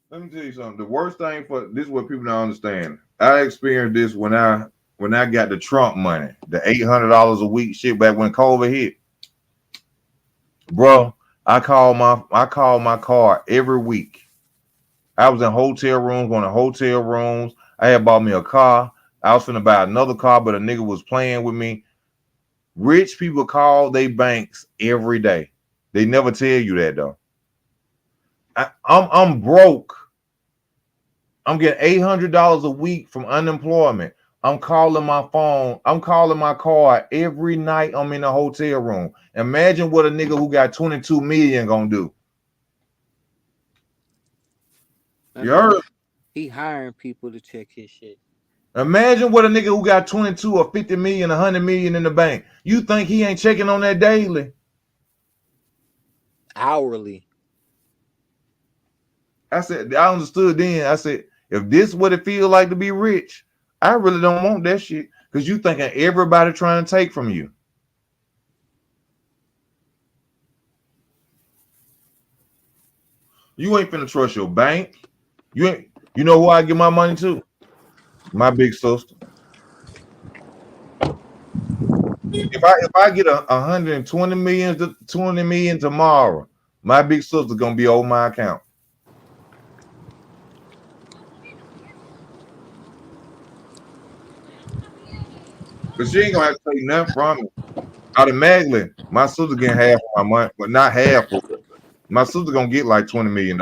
Let me tell you something. The worst thing for this is what people don't understand. I experienced this when I got the Trump money, the $800 a week shit back when COVID hit. Bro, I call my car every week. I was in hotel rooms, going to hotel rooms. I had bought me a car. I was finna buy another car, but a nigga was playing with me. Rich people call they banks every day. They never tell you that though. I'm broke. I'm getting $800 a week from unemployment. I'm calling my phone. I'm calling my car every night. I'm in a hotel room. Imagine what a nigga who got 22 million gonna do. You heard? He hiring people to check his shit. Imagine what a nigga who got 22 or 50 million, 100 million in the bank. You think he ain't checking on that daily? Hourly. I said, I understood then. I said, if this is what it feels like to be rich, I really don't want that shit. Because you thinking everybody trying to take from you. You ain't finna trust your bank. You ain't. You know who I give my money to? My big sister. If I get 120 million to 20 million tomorrow, my big sister gonna be over my account. Cause she ain't gonna have to take nothing from me. Automatically, my sister getting half of my money, but not half of it. My sister gonna get like $20 million.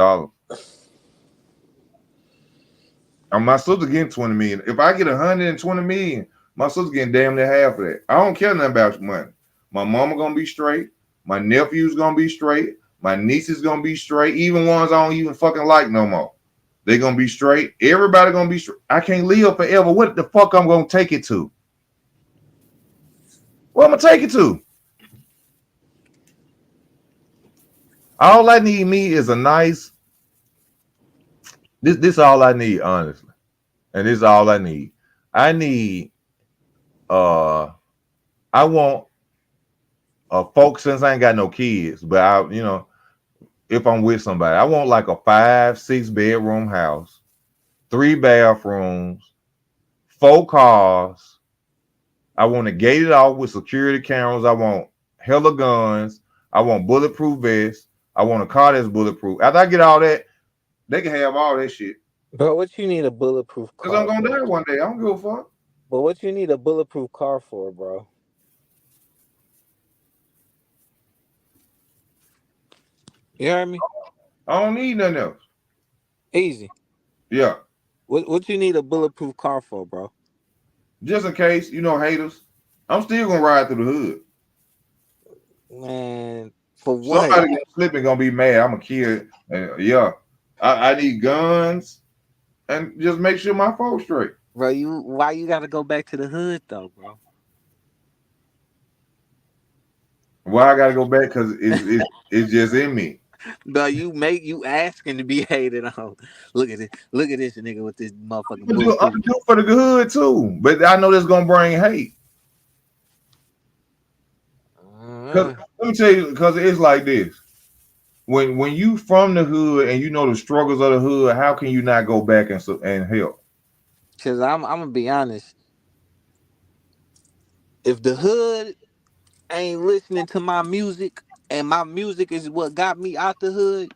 And my sister getting 20 million. If I get 120 million, my sister getting damn near half of that. I don't care nothing about money. My mama gonna be straight. My nephew's gonna be straight. My niece is gonna be straight. Even ones I don't even fucking like no more. They gonna be straight. Everybody gonna be straight. I can't live forever. What the fuck I'm gonna take it to? What I'm gonna take it to? All I need me is a nice. This all I need, honestly. And this is all I need. I need uh I want folks, since I ain't got no kids, but if I'm with somebody, I want like a 5-6 bedroom house, 3 bathrooms, 4 cars. I want to gate it off with security cameras. I want hella guns. I want bulletproof vests. I want a car that's bulletproof. After I get all that, they can have all that shit. Bro, what you need a bulletproof Cause I'm car gonna for? die one day. I don't give a fuck. But what you need a bulletproof car for, bro? You heard me? I don't need nothing else. Easy. Yeah. What you need a bulletproof car for, bro? Just in case, haters. I'm still gonna ride through the hood. Man, for what? Somebody gonna slip and gonna be mad. I'm a kid. And yeah. I need guns and just make sure my folks straight. Bro, why you gotta go back to the hood though, bro? Why I gotta go back? Because it's just in me. Bro, you asking to be hated on. Look at this nigga with this motherfucking I'm gonna bulletproof. do for the hood too. But I know that's gonna bring hate. Cause Uh, let me tell you, because it's like this. When you from the hood and you know the struggles of the hood, how can you not go back and help? Cause I'm gonna be honest. If the hood ain't listening to my music and my music is what got me out the hood,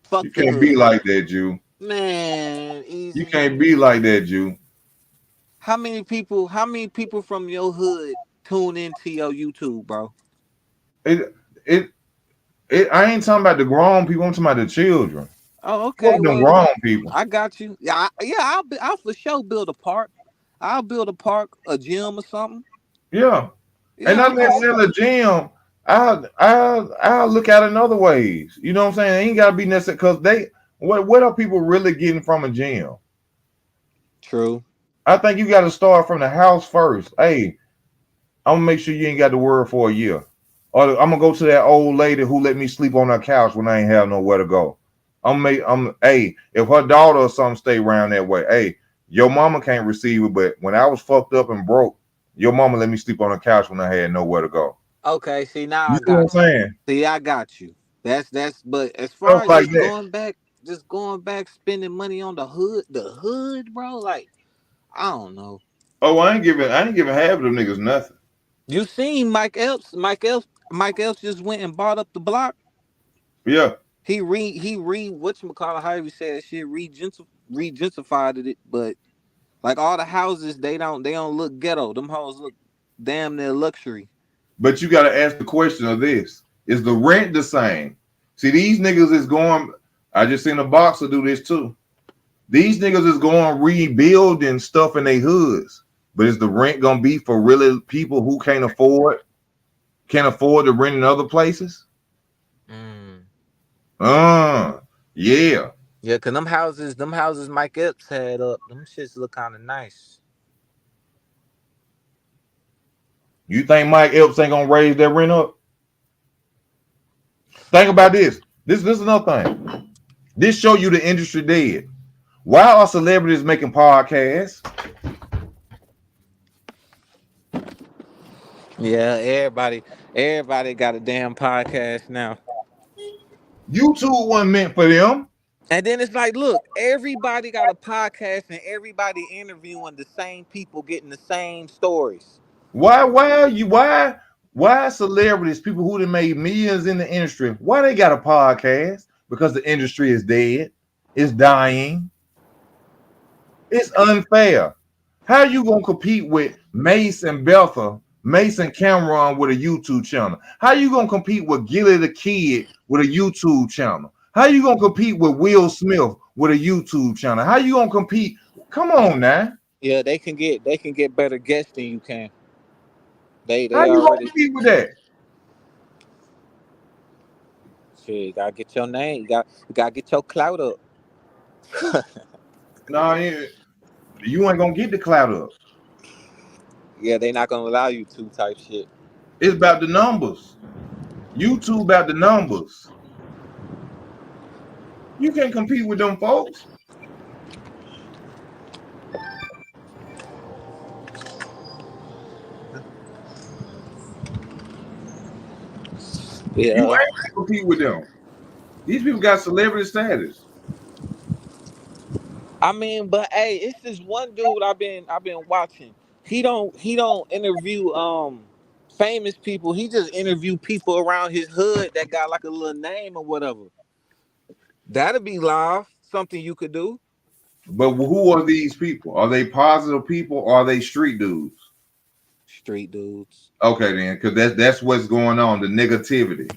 fuck You the can't be hood. like that, Jew. Man, You easy. can't be like that, Jew. How many people from your hood tune into your YouTube, bro? It it I ain't talking about the grown people. I'm talking about the children. Oh, Fuck okay. them Well, grown people. I got you. Yeah, I'll for sure build a park. I'll build a park, a gym or something. Yeah, and Yeah, not I'm with it. necessarily a gym. I'll look at it in other ways. You know what I'm saying? It ain't gotta be necessary because what are people really getting from a gym? True. I think you got to start from the house first. Hey, I'm gonna make sure you ain't got to worry for a year. Or I'm gonna go to that old lady who let me sleep on her couch when I ain't have nowhere to go. Hey, if her daughter or something stay around that way, hey, your mama can't receive it, but when I was fucked up and broke, your mama let me sleep on her couch when I had nowhere to go. Okay, see now You I see what I'm got you. saying? See, I got you. That's but as far Stuff as like that. just going back spending money on the hood, bro, like I don't know. Oh, I ain't giving half of them niggas nothing. You seen Mike Epps just went and bought up the block. Yeah. He whatchamacallit, however you say that shit, regentified it, but like all the houses, they don't look ghetto. Them hoes look damn near luxury. But you gotta ask the question of this. Is the rent the same? See, these niggas is going, I just seen a boxer do this too. These niggas is going rebuilding stuff in their hoods. But is the rent gonna be for really people who can't afford to rent in other places? Mm. Uh yeah. Yeah, cause them houses Mike Epps had up, them shits look kind of nice. You think Mike Epps ain't gonna raise that rent up? Think about this. This is another thing. This show you the industry dead. Why are celebrities making podcasts? Yeah, everybody got a damn podcast now. YouTube wasn't meant for them. And then it's like, look, everybody got a podcast and everybody interviewing the same people, getting the same stories. Why celebrities, people who done made millions in the industry, why they got a podcast? Because the industry is dead, it's dying, it's unfair. How you gonna compete with Mace and Bethel, Mace and Cameron with a YouTube channel? How you gonna compete with Gilly the Kid with a YouTube channel? How you gonna compete with Will Smith with a YouTube channel? How you gonna compete? Come on now. Yeah, they can get better guests than you can. They How they you gonna already compete with that? shit. You gotta get your name. You gotta get your clout up. No, you ain't gonna get the clout up. Yeah, they not gonna allow you to type shit. It's about the numbers. YouTube about the numbers. You can't compete with them folks. You Yeah. ain't gonna compete with them. These people got celebrity status. I mean, but hey, it's this one dude I've been watching. He don't interview famous people. He just interview people around his hood that got like a little name or whatever. That'd be live. Something you could do. But who are these people? Are they positive people or are they street dudes? Street dudes. Okay, then, because that's what's going on. The negativity.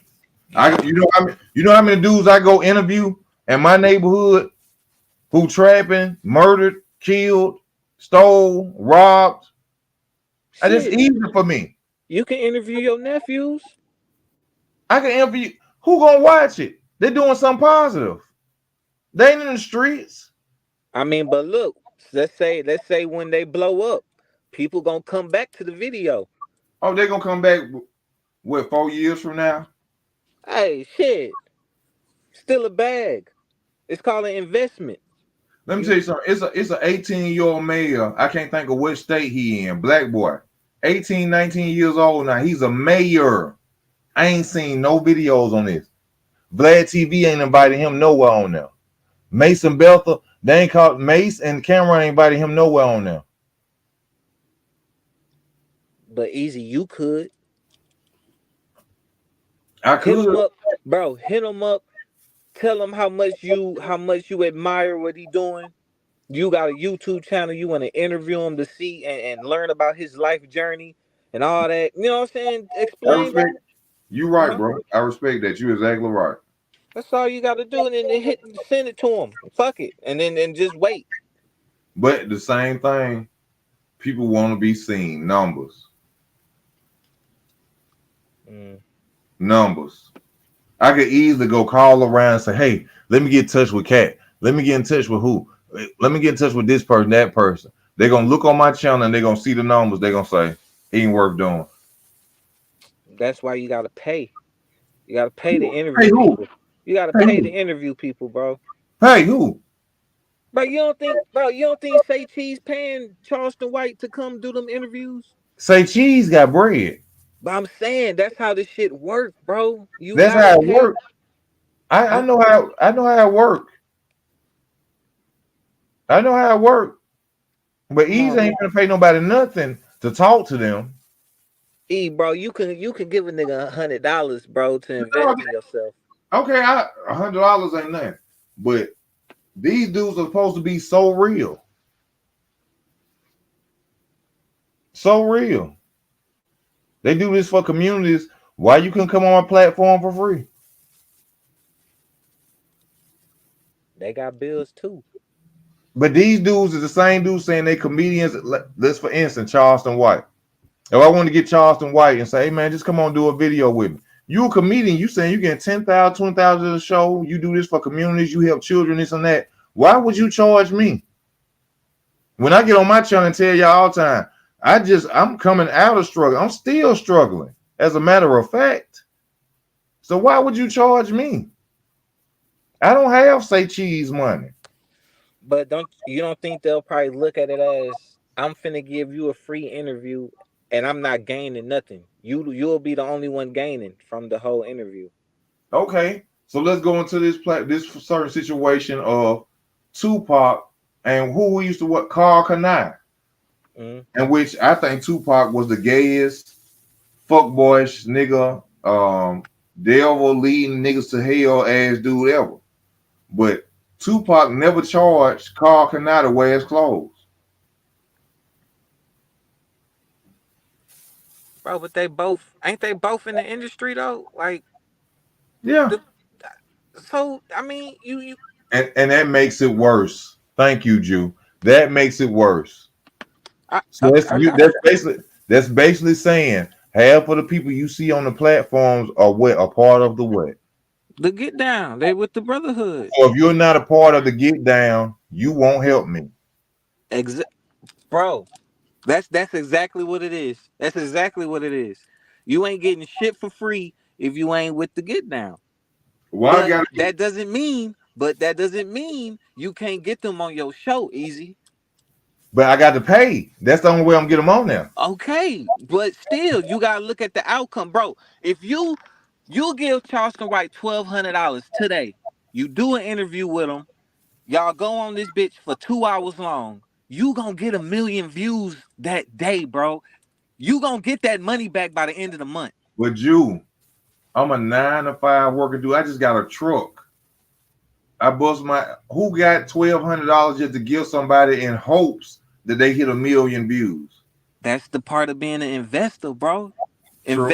You know how many dudes I go interview in my neighborhood who trapping, murdered, killed, stole, robbed. And it's Shit. easy for me. You can interview your nephews. I can interview. Who gonna watch it? They're doing something positive. They ain't in the streets. I mean, but look, let's say when they blow up, people gonna come back to the video. Oh, they're gonna come back. What, 4 years from now? Hey, shit, still a bag. It's called an investment. Let me tell You you something. It's a 18-year-old male. I can't think of which state he in. Black boy, 18, 19 years old now. He's a mayor. I ain't seen no videos on this. Vlad TV ain't invited him nowhere on there. Mason Belther, they ain't called Mace and Cameron ain't invited him nowhere on there. but easy, you could I hit could. him up, bro. Hit him up. Tell him how much you admire what he doing. You got a YouTube channel. You want to interview him to see and learn about his life journey and all that. You know what I'm saying? I Explain. respect. You right, Huh? bro. I respect that. You exactly right. That's all you got to do, and then send it to him. Fuck it, and then just wait. But the same thing, people want to be seen. Numbers. Mm. Numbers. I could easily go call around and say, hey, let me get in touch with Katt. Let me get in touch with who? Let me get in touch with this person, that person. They're going to look on my channel and they're going to see the numbers. They're going to say, it ain't worth doing. That's why you got to pay. You got to pay to Hey, interview who? people. You got to Hey, pay to who? interview people, bro. Hey, who? Bro, you don't think Say Cheese paying Charleston White to come do them interviews? Say Cheese got bread. But I'm saying that's how this shit work, bro. You That's gotta how it pay. works. I I'm know how it work. I know how it work. But come Ease on, ain't gonna pay nobody nothing to talk to them. bro. You can give a nigga $100, bro, to No, invest in yourself. okay, $100 ain't nothing. But these dudes are supposed to be so real. So real. They do this for communities. Why you can come on my platform for free? They got bills too. But these dudes is the same dudes saying they comedians. Let's for instance, Charleston White. If I want to get Charleston White and say, hey man, just come on do a video with me. You a comedian, you saying you getting 10,000, 20,000 a show, you do this for communities, you help children, this and that. Why would you charge me? When I get on my channel and tell y'all all the time, I'm coming out of struggle. I'm still struggling, as a matter of fact. So why would you charge me? I don't have say cheese money. But don't think they'll probably look at it as I'm finna give you a free interview and I'm not gaining nothing. You'll be the only one gaining from the whole interview. Okay, so let's go into this certain situation of Tupac and who we used to what Carl Kanai, Mm. in which I think Tupac was the gayest fuckboyish nigga, devil leading niggas to hell ass dude ever. But Tupac never charged Carl Kanai to wear his clothes. Bro, but they both ain't they both in the industry though? Like Yeah, the so I mean you and that makes it worse. Thank you, Jew. That makes it worse. So okay, I got you. that's basically saying half of the people you see on the platforms are what a part of the what. The get down. They with the brotherhood. So if you're not a part of the get down, you won't help me. Exa- Bro, that's exactly what it is. That's exactly what it is. You ain't getting shit for free if you ain't with the get down. Well, I But got that doesn't mean you can't get them on your show easy. but I got to pay. That's the only way I'm getting them on there. Okay, but still you gotta look at the outcome, bro. If you give Charleston White $1,200 today, you do an interview with him, y'all go on this bitch for 2 hours long. You gonna get 1 million views that day, bro. You gonna get that money back by the end of the month. But you, I'm a 9 to 5 worker dude. I just got a truck. I bust my who got $1,200 just to give somebody in hopes that they hit 1 million views. That's the part of being an investor, bro. True.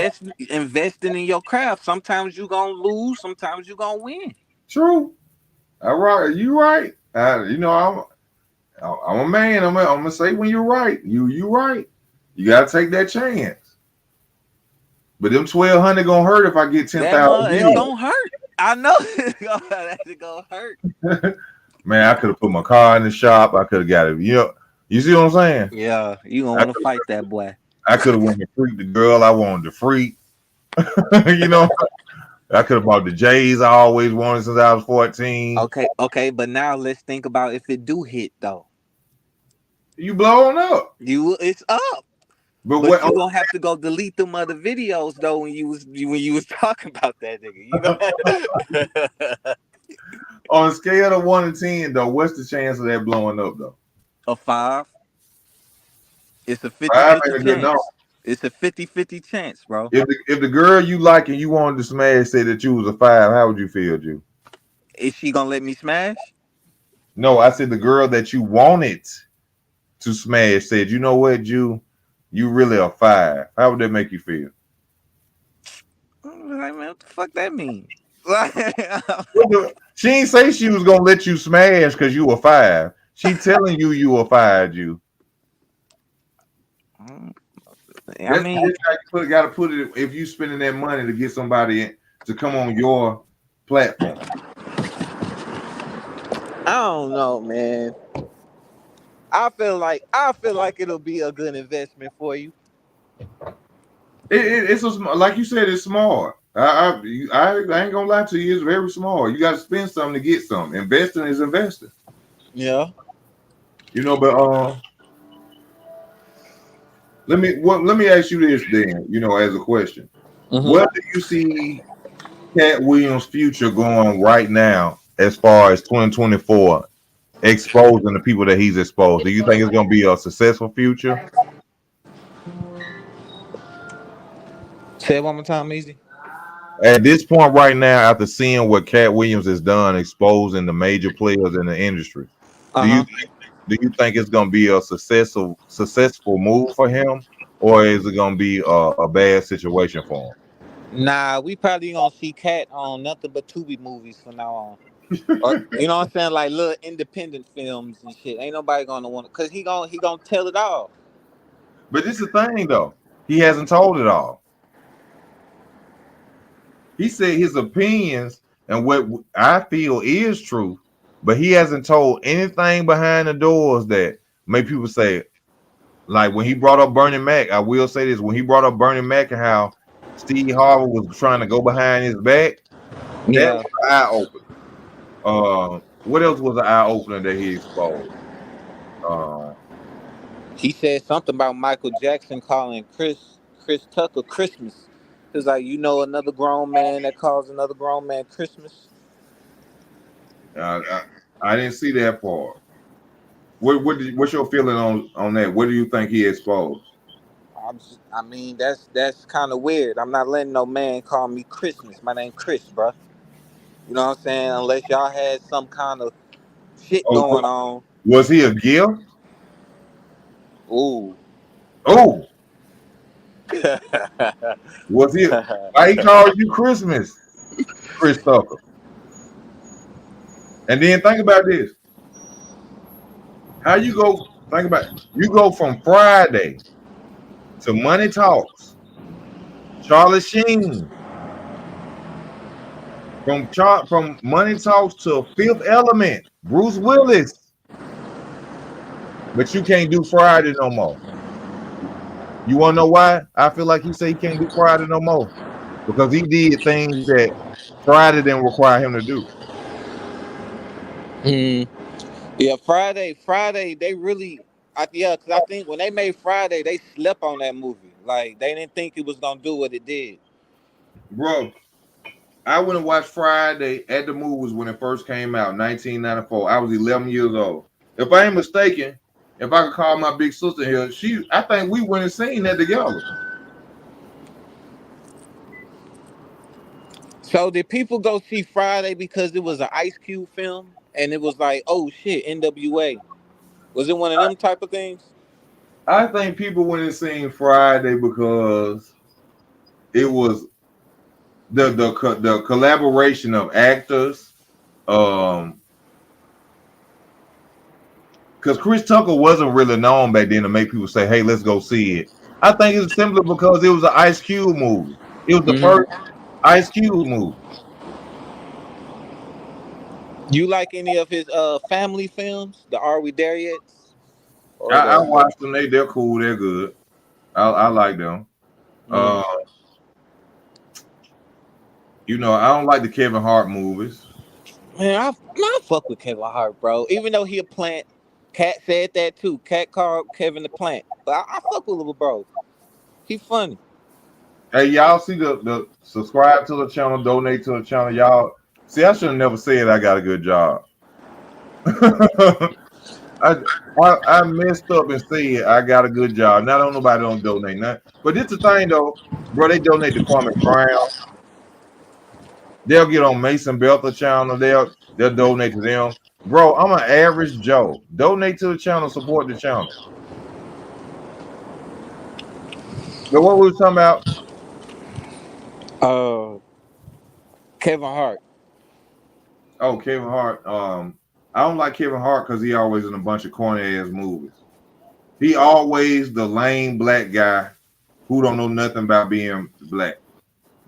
Investing in your craft. Sometimes you gonna lose, sometimes you gonna win. True. All right. You right. I'm a man. I'm gonna say when you're right. You right. You gotta take that chance. But them 1,200 gonna hurt if I get ten That thousand mud, it's views. gonna hurt. I know it's gonna hurt. Man, I could have put my car in the shop. I could have got it. You see what I'm saying? Yeah, you gonna I want to fight that boy. could have went to freak the girl I wanted to freak. you know, I could have bought the J's I always wanted since I was 14. Okay, but now let's think about if it do hit though. You blowing up. It's up. But But what you gonna have to go delete them other videos though when you was talking about that nigga. You know, on a scale of 1 to 10 though, what's the chance of that blowing up though? a 5. It's a fifty 5 fifty ain't a good number. chance. It's a 50-50 chance, bro. If the girl you like and you wanted to smash said that you was a 5, how would you feel, Jew? Is she gonna let me smash? No, I said the girl that you wanted to smash said, you know what, Jew, you really a 5. How would that make you feel? I'm like, man, what the fuck that mean? She ain't say she was gonna let you smash because you a 5. She telling you a 5, Jew. I mean, That's how you gotta put it if you spending that money to get somebody to come on your platform. I don't know, man. I feel like it'll be a good investment for you. It's like you said, it's smart. I ain't gonna lie to you, it's very smart. You got to spend something to get something. Investing is investing. Yeah. But let me ask you this then. As a question, Hmm. where do you see Katt Williams' future going right now, as far as 2024, exposing the people that he's exposed? Do you think it's gonna be a successful future? Say it one more time, easy. At this point right now, after seeing what Katt Williams has done, exposing the major players in the industry, Uh do you huh. think it's going to be a successful move for him, or is it going to be a bad situation for Nah, we probably gonna see Cat on nothing but Tubi movies from now on. Or you know what I'm saying, like little independent films and shit. Ain't nobody gonna want, cause he gonna tell it all. him? But this is the thing, though. He hasn't told it all. He said his opinions and what I feel is true, but he hasn't told anything behind the doors that make people say, like when he brought up Bernie Mac. I will say this: when he brought up Bernie Mac and how Steve Harvey was trying to go behind his back, that Yeah. was an eye opener. What else was an eye opener that he exposed? Uh, He said something about Michael Jackson calling Chris Tucker Christmas. He was like, you know, another grown man that calls another grown man Christmas. I, I, I didn't see that part. What's your feeling on that? What do you think he exposed? I mean, that's kind of weird. I'm not letting no man call me Christmas. My name Chris, bruh. You know what I'm saying? Unless y'all had some kind of shit Oh, going on. was he a gift? Ooh. Oh, was he? Why he called you Christmas, Chris Tucker? And then think about this: how you go? Think about you go from Friday to Money Talks, Charlie Sheen, from Money Talks to Fifth Element, Bruce Willis, but you can't do Friday no more. You want to know why? I feel like he said he can't do Friday no more because he did things that Friday didn't require him to do. Mm. Yeah, Friday, they really, yeah, because I think when they made Friday, they slept on that movie. Like, they didn't think it was going to do what it did. Bro, I went and watched Friday at the movies when it first came out, 1994. I was 11 years old. If I ain't mistaken, if I could call my big sister here, I think we went and seen that together. So, did people go see Friday because it was an Ice Cube film? And it was like, oh shit, NWA. Was it one of them type of things? I think people went and seen Friday because it was the collaboration of actors. Because Chris Tucker wasn't really known back then to make people say, "Hey, let's go see it." I think it's simply because it was an Ice Cube movie. It was the Hmm. first Ice Cube movie. You like any of his family films? The Are We There Yet? Or I the watched them. They're cool. They're good. I like them. mm. Uh, I don't like the Kevin Hart movies. Man, I fuck with Kevin Hart, bro. Even though he a plant, Cat said that too. Cat called Kevin the plant, but I fuck with little bro. He funny. Hey, y'all see the subscribe to the channel, donate to the channel. Y'all see, I should have never said I got a good job. I, I messed up and said I got a good job. Not on nobody don't donate nothing. But it's the thing though, bro. They donate to Kwame Brown. They'll get on Mason Belter channel. They'll donate to them. Bro, I'm an average Joe. Donate to the channel, support the channel. But what we was talking about? Uh, Kevin Hart. Oh, Kevin Hart. I don't like Kevin Hart because he always in a bunch of corny ass movies. He always the lame black guy who don't know nothing about being black.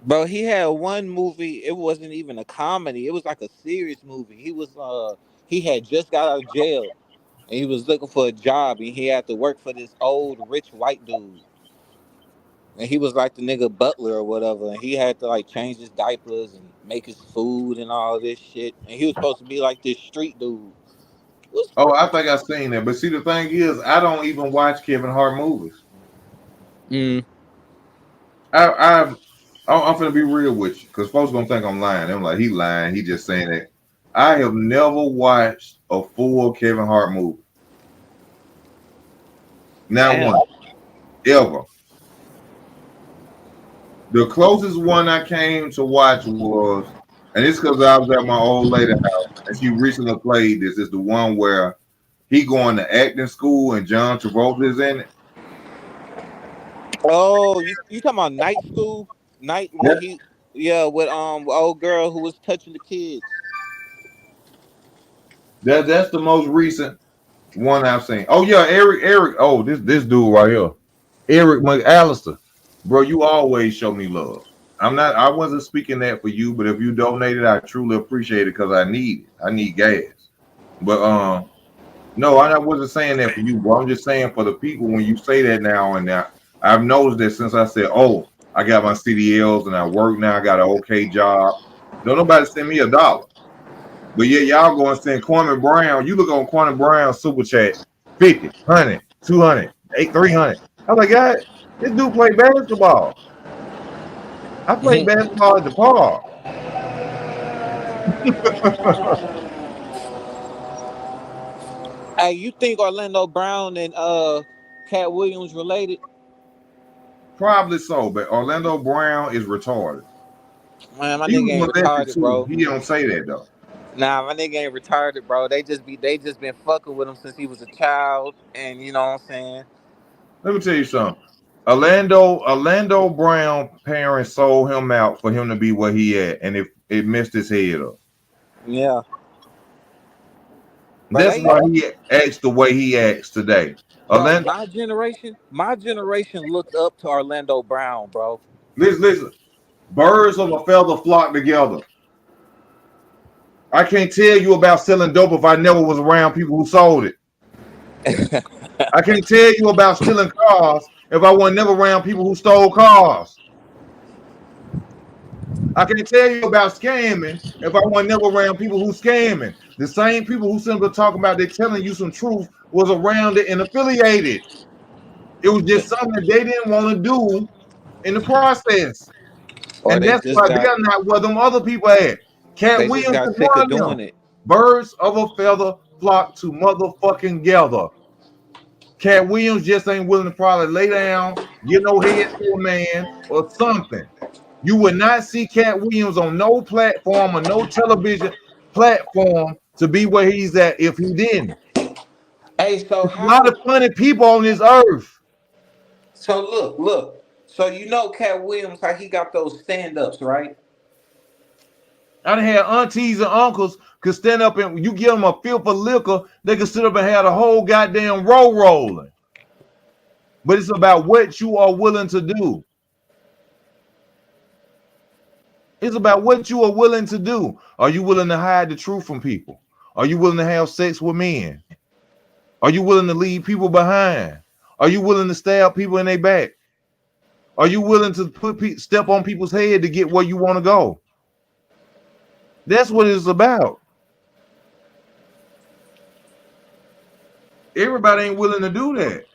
Bro, he had one movie. It wasn't even a comedy. It was like a serious movie. He had just got out of jail and he was looking for a job and he had to work for this old rich white dude. And he was like the nigga butler or whatever. And he had to like change his diapers and make his food and all this shit. And he was supposed to be like this street dude. It was, Oh, I think I've seen that. But see, the thing is, I don't even watch Kevin Hart movies. mm, I'm gonna be real with you because folks gonna think I'm lying. I'm like, he lying. He just saying that. I have never watched a full Kevin Hart movie. Not damn. one ever. The closest one I came to watch was, and it's because I was at my old lady house and she recently played this. It's the one where he going to acting school and John Travolta is in it. Oh, you talking about night school? Night when he yeah, with old girl who was touching the kids. That's the most recent one I've seen. Oh yeah, Eric. Oh, this dude right here, Eric McAllister, bro. You always show me love. I wasn't speaking that for you, but if you donated, I truly appreciate it because I need it. I need gas. But no, I wasn't saying that for you, bro. I'm just saying for the people when you say that now and now. I've noticed that since I said, oh, I got my CDLs and I work now. I got an okay job. Don't nobody send me $1. But yeah, y'all going to send Kwame Brown. You look on Kwame Brown super chat, 50, 100, 200, 300. I'm like, God, this dude play basketball. I played basketball at the park. Hey, you think Orlando Brown and Katt Williams related? Probably so, but Orlando Brown is retarded. Man, my He nigga was ain't molested retarded, too. bro. He don't say that though. Nah, my nigga ain't retarded, bro. They just been fucking with him since he was a child, and you know what I'm saying. Let me tell you something. Orlando Brown parents sold him out for him to be where he at, and it messed his head up. Yeah, bro. That's why he acts the way he acts today. Bro, Orlando, my generation looked up to Orlando Brown, bro. listen. Birds of a feather flock together. I can't tell you about selling dope if I never was around people who sold it. I can't tell you about stealing cars if I was never around people who stole cars. I can't tell you about scamming if I was never around people who scamming. The same people who simply talking about they telling you some truth was around it and affiliated. It was just something that they didn't want to do in the process. Or And that's why they're not where them other people at. Katt they just Williams got is sick one of of them. doing it. Birds of a feather flock to motherfucking gather. Katt Williams just ain't willing to probably lay down, get no head to a man or something. You would not see Katt Williams on no platform or no television platform to be where he's at if he didn't. Hey, so There's a lot of funny people on this earth. look. So you know Cat Williams, how he got those stand-ups, right? I done had aunties and uncles could stand up and you give them a feel for liquor, they could sit up and have the whole goddamn row rolling. But it's about what you are willing to do. It's about what you are willing to do. Are you willing to hide the truth from people? Are you willing to have sex with men? Are you willing to leave people behind? Are you willing to stab people in their back? Are you willing to step on people's head to get where you want to go? That's what it's about. Everybody ain't willing to do that.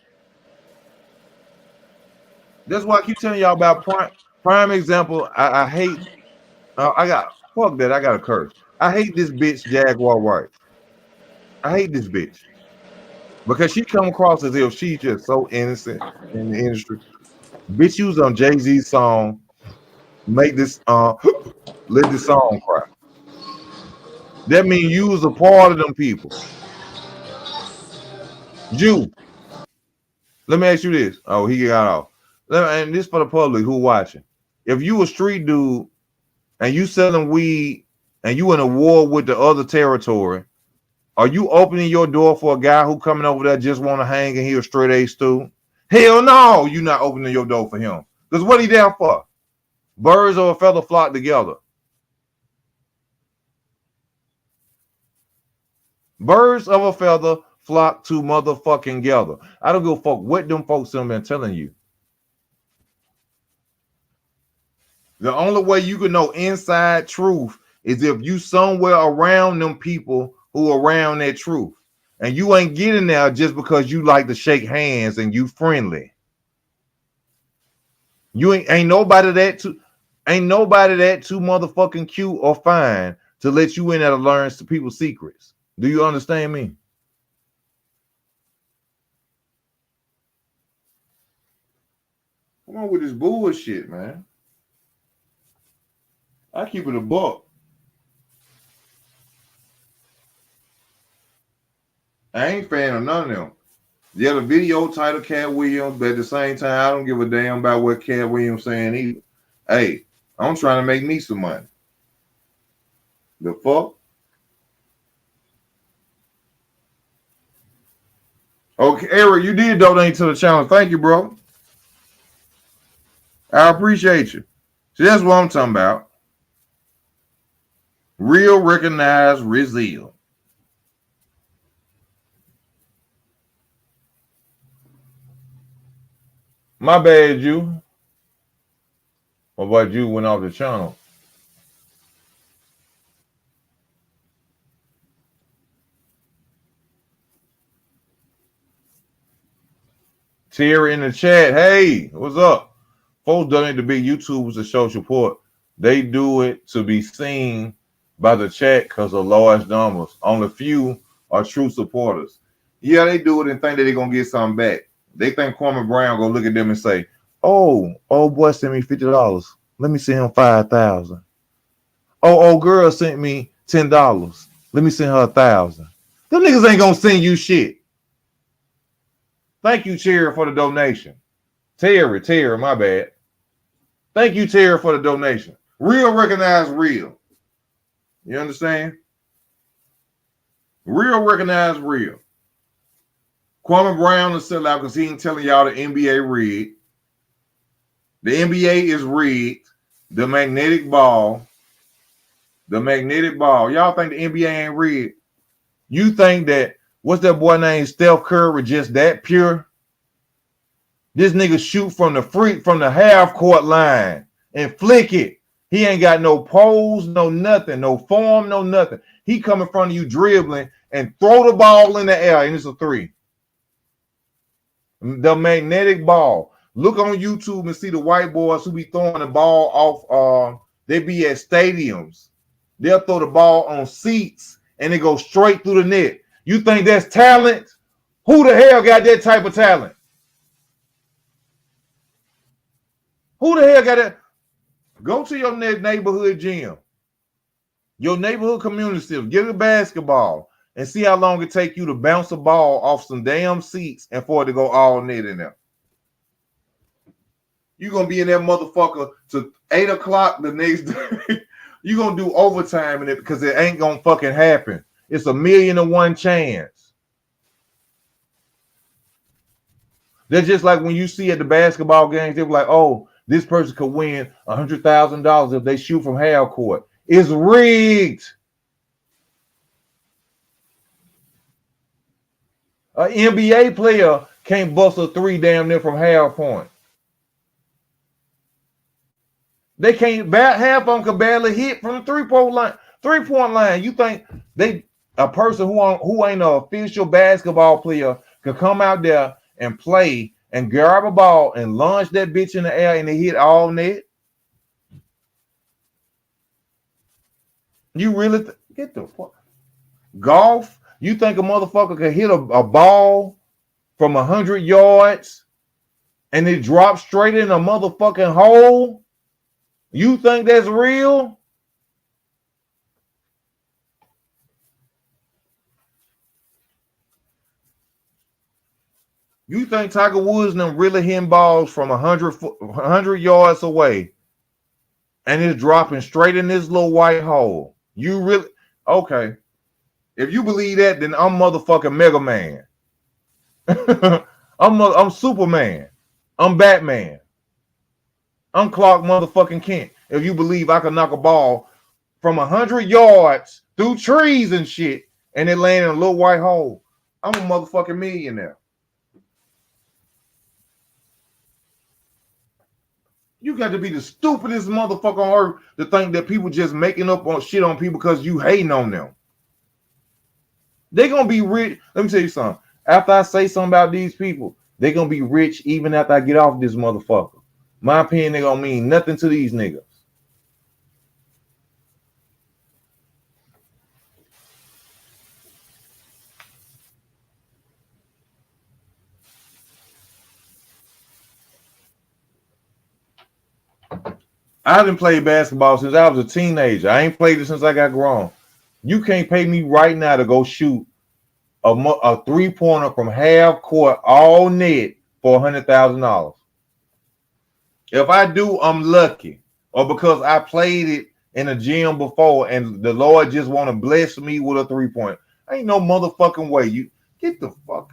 That's why I keep telling y'all about prime example. I hate. I got fuck that. I got a curse. I hate this bitch Jaguar White. I hate this bitch because she come across as if she's just so innocent in the industry. Bitch, you was on Jay-Z's song. Make this let this song cry. That means you was a part of them people. You. Let me ask you this. Oh, he got off. And this for the public who watching. If you a street dude and you selling weed and you in a war with the other territory, are you opening your door for a guy who coming over there just want to hang and he a straight A student? Hell no, you not opening your door for him. Because what he there for? Birds of a feather flock together. Birds of a feather flock to motherfucking gather. I don't give a fuck what them folks have been telling you. The only way you can know inside truth is if you somewhere around them people who are around that truth. And you ain't getting there just because you like to shake hands and you friendly. You ain't nobody that too motherfucking cute or fine to let you in there to learn people's secrets. Do you understand me? Come on with this bullshit, man. I keep it a buck. I ain't fan of none of them. Yeah, the video title Katt Williams, but at the same time, I don't give a damn about what Katt Williams saying either. Hey, I'm trying to make me some money. The fuck? Okay, Eric, you did donate to the channel. Thank you, bro. I appreciate you. See, that's what I'm talking about. Real, recognized, resilient. My bad, you. What about you went off the channel? Terry in the chat. Hey, what's up? Folks donate to big YouTubers to show support. They do it to be seen by the chat because of large numbers. Only few are true supporters. Yeah, they do it and think that they're gonna get something back. They think Kwame Brown gonna look at them and say, "Oh, old boy sent me $50. Let me send him 5,000. Oh, old girl sent me $10. Let me send her 1,000." Them niggas ain't gonna send you shit. Thank you, Terry, for the donation. Terry, my bad. Thank you, Terry, for the donation. Real recognize real. You understand? Real recognize real. Kwame Brown is still out because he ain't telling y'all the NBA rigged. The NBA is rigged. The magnetic ball. Y'all think the NBA ain't rigged? You think that, what's that boy named Steph Curry, just that pure? This nigga shoot from the half court line and flick it. He ain't got no pose, no nothing, no form, no nothing. He come in front of you dribbling and throw the ball in the air, and it's a three. The magnetic ball. Look on YouTube and see the white boys who be throwing the ball off. They be at stadiums. They'll throw the ball on seats and it goes straight through the net. You think that's talent? Who the hell got that type of talent? Who the hell got that? Go to your neighborhood gym, your neighborhood community center, get a basketball and see how long it take you to bounce a ball off some damn seats and for it to go all net in there. You're going to be in that motherfucker to 8 o'clock the next day. You're going to do overtime in it because it ain't going to fucking happen. It's 1,000,000 chance. They're just like when you see at the basketball games, they're like, oh, this person could win $100,000 if they shoot from half court. It's rigged. An NBA player can't bust a three damn near from half point. They can't half on can barely hit from the 3-point line. 3-point line. You think a person who ain't an official basketball player could come out there and play and grab a ball and launch that bitch in the air and they hit all net? You really get the fuck golf? You think a motherfucker can hit a ball from 100 yards and it drops straight in a motherfucking hole? You think that's real? You think Tiger Woods and them really hitting balls from 100 yards away and it's dropping straight in this little white hole? You really? Okay. If you believe that, then I'm motherfucking Mega Man. I'm Superman. I'm Batman. I'm Clark motherfucking Kent. If you believe I can knock a ball from 100 yards through trees and shit and it land in a little white hole, I'm a motherfucking millionaire. You got to be the stupidest motherfucker on earth to think that people just making up on shit on people because you hating on them. They're going to be rich. Let me tell you something. After I say something about these people, they're going to be rich even after I get off this motherfucker. My opinion ain't going to mean nothing to these niggas. I didn't play basketball since I was a teenager. I ain't played it since I got grown. You can't pay me right now to go shoot a three-pointer from half court all net for $100,000. If I do, I'm lucky. Or because I played it in a gym before and the Lord just want to bless me with a three-point. Ain't no motherfucking way. You get the fuck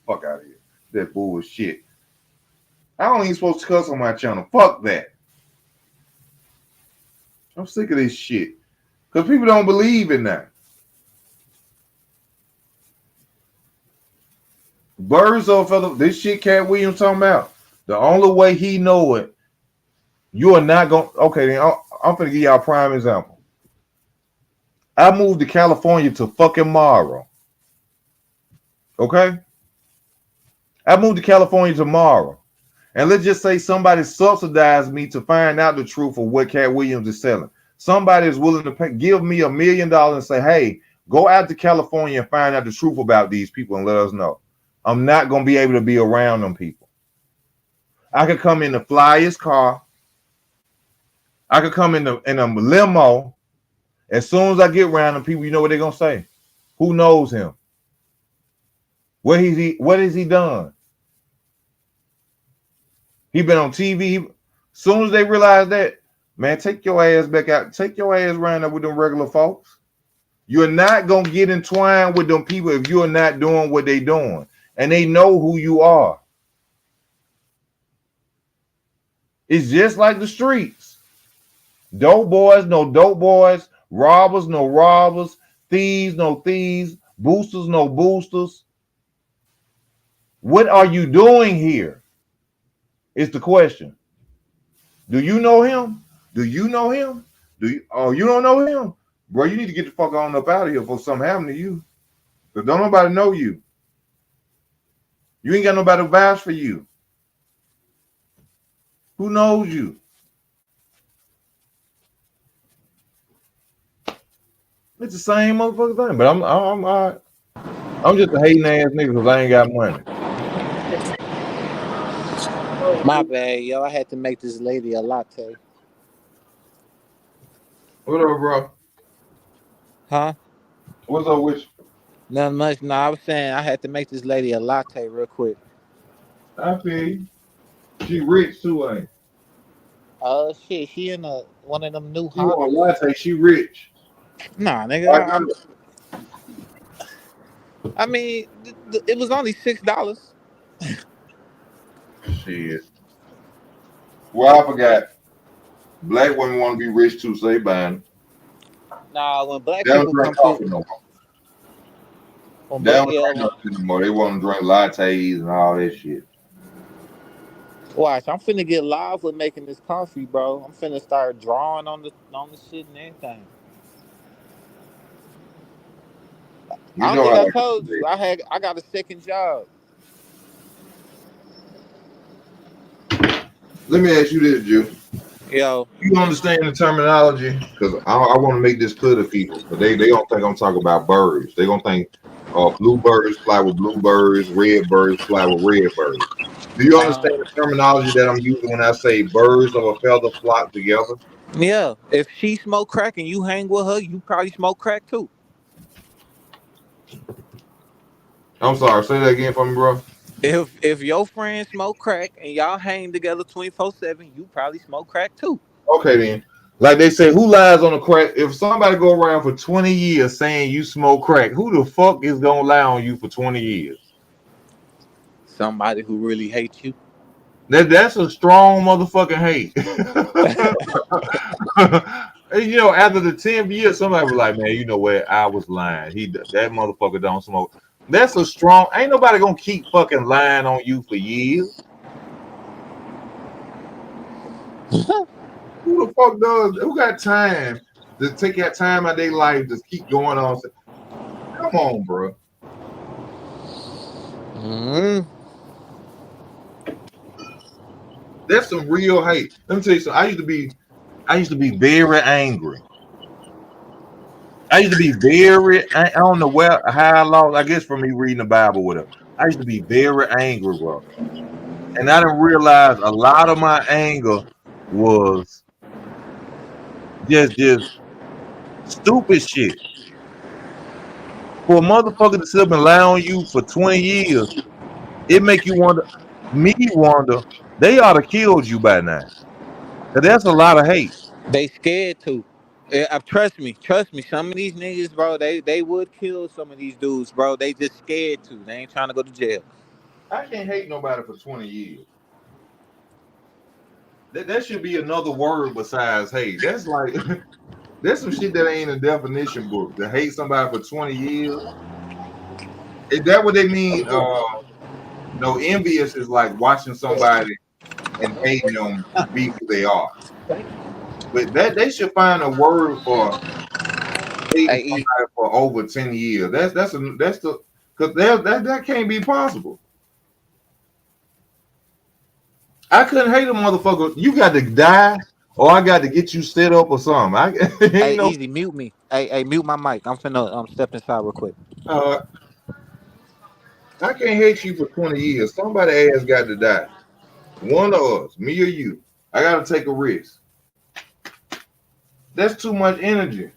out of here. That bullshit. I don't even supposed to cuss on my channel. Fuck that. I'm sick of this shit. Because people don't believe in that. Birds of feather. This shit Katt Williams talking about. The only way he know it, you are not going. Okay, then I'm finna give y'all a prime example. I moved to California to fucking Morrow. Okay? I move to California tomorrow. And let's just say somebody subsidized me to find out the truth of what Katt Williams is selling. Somebody is willing to give me $1 million and say, hey, go out to California and find out the truth about these people and let us know. I'm not going to be able to be around them people. I could come in the flyest car. I could come in a limo. As soon as I get around them people, you know what they're going to say? Who knows him? What has he done? He been on TV. Soon as they realize that, man, take your ass back out. Take your ass around there with them regular folks. You're not gonna get entwined with them people if you're not doing what they doing, and they know who you are. It's just like the streets. Dope boys, no dope boys. Robbers, no robbers. Thieves, no thieves. Boosters, no boosters. What are you doing here? Is the question. Do you know him? Do you know him? Do you? Oh, you don't know him, bro? You need to get the fuck on up out of here before something happen to you. Cause don't nobody know you. You ain't got nobody to vouch for you. Who knows you? It's the same motherfucking thing. But I'm just a hating ass nigga because I ain't got money. My bad, yo. I had to make this lady a latte. What up, bro? Huh? What's up with you? Nothing much. No, I was saying I had to make this lady a latte real quick. I feel you. She rich too, ain't? Oh shit, she in one of them new She want a hobbies. latte. She rich. Nah, nigga. I know. I mean, it was only $6. Shit. Well, I forgot. Black women want to be rich too, so they buying. Nah, when black They don't people drink come to, coffee no more. when They black, don't yeah, drink nothing anymore. They want to drink lattes and all that shit. watch. I'm finna get live with making this coffee, bro. I'm finna start drawing on the shit and everything. I You don't know think how I I told do. you I got a second job. Let me ask you this, Jew. Yo, You understand the terminology? Because I want to make this clear to people. But they don't think I'm talking about birds. They gonna think bluebirds fly with bluebirds, red birds fly with red birds. Do you uh, understand the terminology that I'm using when I say birds of a feather flock together? yeah. If she smoke crack and you hang with her, you probably smoke crack too. I'm sorry. Say that again for me, bro. If your friends smoke crack and y'all hang together 24/7, you probably smoke crack too. Okay then. Like they say, who lies on the crack? If somebody go around for 20 years saying you smoke crack, who the fuck is gonna lie on you for 20 years? Somebody who really hates you. That's a strong motherfucking hate. You know, after the 10th year, somebody was like, man, you know what? I was lying. That motherfucker don't smoke. That's a strong. Ain't nobody gonna keep fucking lying on you for years. Who the fuck does? Who got time to take that time out of their life to keep going on? Come on, bro. Mm-hmm. That's some real hate. Let me tell you something. I used to be very angry. I used to be very. I don't know where how I lost. I guess from me reading the Bible with her. I used to be very angry, bro. And I didn't realize a lot of my anger was just stupid shit. For a motherfucker to sit up and lie on you for 20 years, it make you wonder. Me wonder they ought to killed you by now. Cause that's a lot of hate. They scared to. Trust me. Some of these niggas, bro, they would kill some of these dudes, bro. They just scared to. They ain't trying to go to jail. I can't hate nobody for 20 years. That should be another word besides hate. That's like there's some shit that ain't in a definition book. To hate somebody for 20 years. Is that what they mean? No, envious is like watching somebody and hating them be who they are. But that they should find a word for hating Hey, somebody for over 10 years. That's the because that can't be possible. I couldn't hate a motherfucker. You got to die, or I got to get you set up or something. I Hey, ain't no. easy, mute me. Hey, mute my mic. I'm finna step inside real quick. Uh, I can't hate you for 20 years. Somebody ass got to die. One of us, me or you. I got to take a risk. That's too much energy.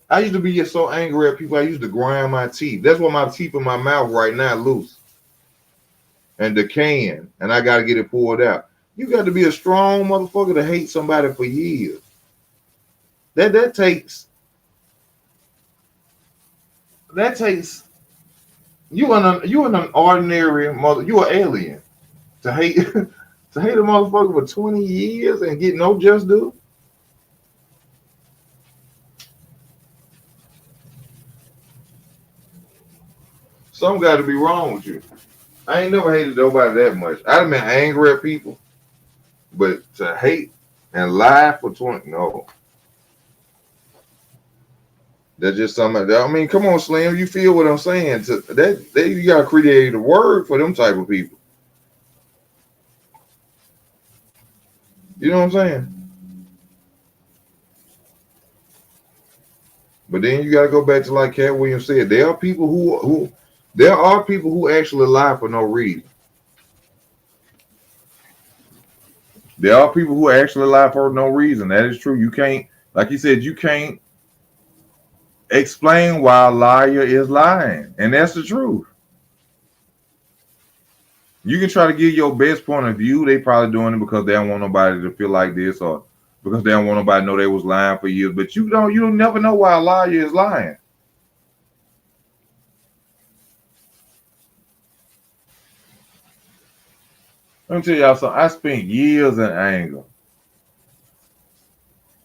I used to be so angry at people. I used to grind my teeth. That's why my teeth in my mouth right now loose and decaying, and I got to get it pulled out. You got to be a strong motherfucker to hate somebody for years. That takes you an ordinary mother. You an alien to hate to hate a motherfucker for 20 years and get no just due. Something got to be wrong with you. I ain't never hated nobody that much. I've been angry at people, but to hate and lie for 20, no. That's just something. I mean, come on, Slim. You feel what I'm saying? You got to create a word for them type of people. You know what I'm saying? But then you got to go back to like Katt Williams said. There are people who actually lie for no reason. There are people who actually lie for no reason. That is true. You can't, like you said, you can't explain why a liar is lying, and that's the truth. You can try to give your best point of view. They probably doing it because they don't want nobody to feel like this, or because they don't want nobody to know they was lying for years. But you don't never know why a liar is lying. Let me tell y'all something. I spent years in anger.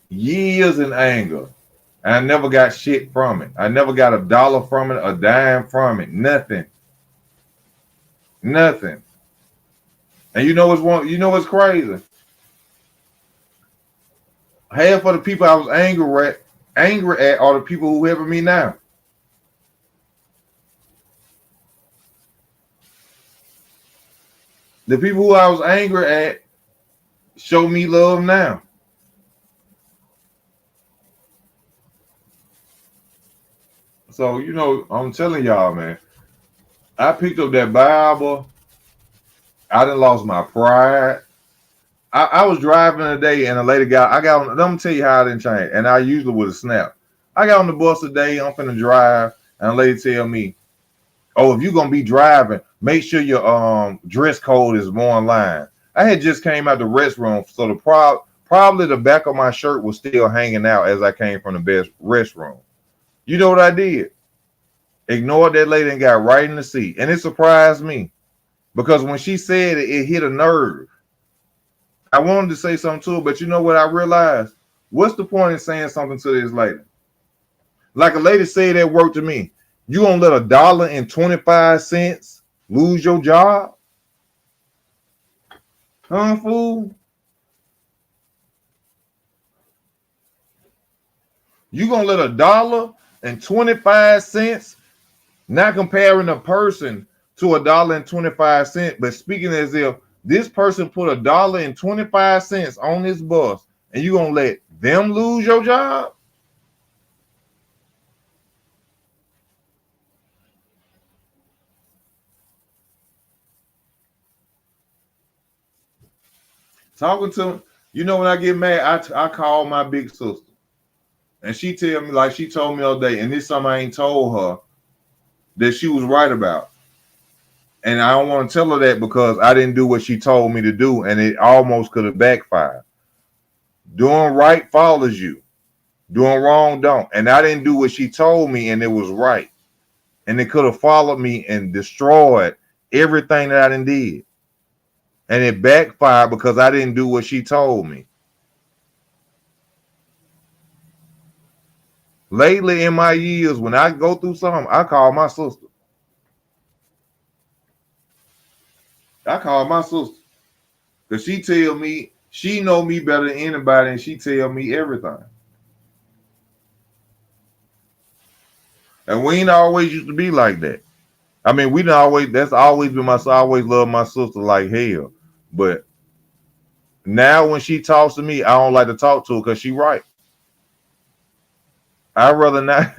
Years in anger. And I never got shit from it. I never got a dollar from it, a dime from it. Nothing. Nothing. And you know what's crazy? Half of the people I was angry at are the people who helping me now. The people who I was angry at show me love now. So, I'm telling y'all, man, I picked up that Bible. I done lost my pride. I was driving today and a lady I got on, let me tell you how I didn't change. And I usually would have snapped. I got on the bus today, I'm finna drive, and a lady tell me, oh, if you're gonna be driving, make sure your dress code is more in line. I had just came out the restroom, so probably the back of my shirt was still hanging out as I came from the best restroom. You know what I did? Ignored that lady and got right in the seat. And it surprised me because when she said it, it hit a nerve. I wanted to say something to her, but you know what I realized? What's the point in saying something to this lady? Like a lady said at work to me, you gonna let $1.25 lose your job? Huh, fool? You gonna let $1.25, not comparing a person to $1.25, but speaking as if this person put $1.25 on this bus, and you gonna let them lose your job? Talking to, when I get mad, I call my big sister. And she tell me, like she told me the other day, and this something I ain't told her that she was right about. And I don't want to tell her that because I didn't do what she told me to do, and it almost could have backfired. Doing right follows you. Doing wrong don't. And I didn't do what she told me, and it was right. And it could have followed me and destroyed everything that I done did. And it backfired because I didn't do what she told me. Lately in my years, when I go through something, I call my sister. I call my sister. Because she tell me, she know me better than anybody, and she tell me everything. And we ain't always used to be like that. I mean, we done always that's always been my. I always love my sister like hell, but now when she talks to me, I don't like to talk to her because she right. I'd rather not.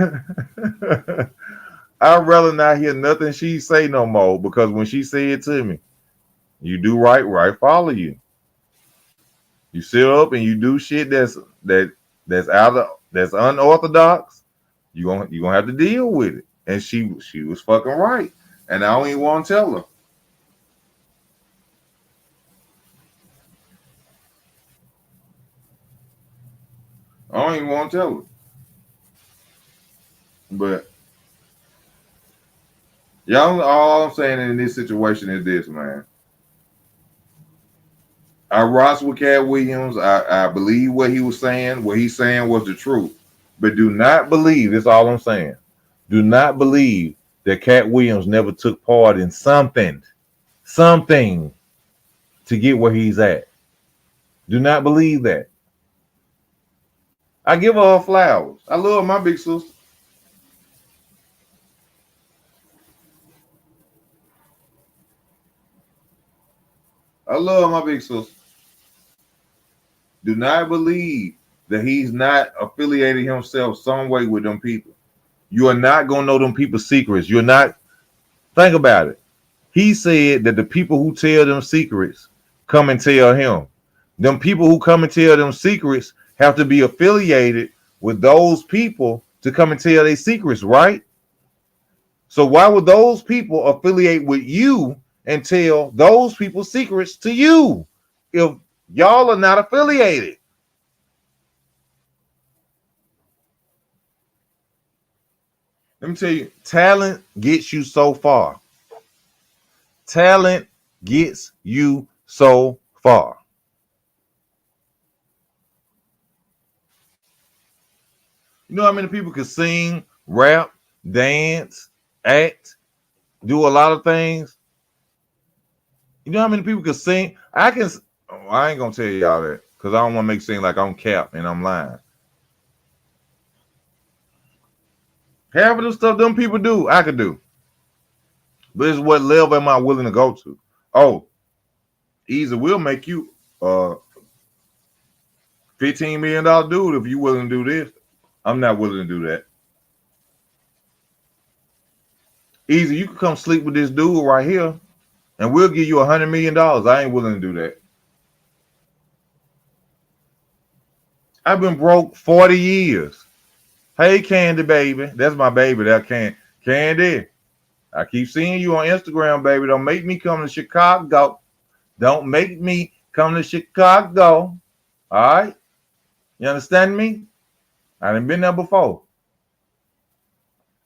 I'd rather not hear nothing she say no more because when she say it to me, you do right, right follow you. You sit up and you do shit that's out of that's unorthodox. You gonna have to deal with it. And she was fucking right, and I don't even want to tell her. I don't even want to tell her. But y'all, all I'm saying in this situation is this, man. I rock with Katt Williams. I believe what he was saying. What he's saying was the truth. But do not believe, that's all I'm saying. Do not believe that Katt Williams never took part in something to get where he's at. Do not believe that. I give her flowers. I love my big sister. I love my big sister. Do not believe that he's not affiliated himself some way with them people. You are not gonna know them people's secrets. You're not. Think about it. He said that the people who tell them secrets come and tell him. Them people who come and tell them secrets have to be affiliated with those people to come and tell their secrets, right? So why would those people affiliate with you and tell those people's secrets to you if y'all are not affiliated? Let me tell you, talent gets you so far. Talent gets you so far. You know how many people can sing, rap, dance, act, do a lot of things? You know how many people can sing? I can. Oh, I ain't gonna tell y'all that because I don't want to make it seem like I'm cap and I'm lying. Half of the stuff them people do, I could do. But it's what level am I willing to go to? Oh, easy will make you $15 million dude if you willing to do this. I'm not willing to do that. Easy, you can come sleep with this dude right here, and we'll give you $100 million. I ain't willing to do that. I've been broke 40 years. Hey, Candy, baby. That's my baby. That Candy. I keep seeing you on Instagram, baby. Don't make me come to Chicago. Don't make me come to Chicago. All right? You understand me? I done been there before.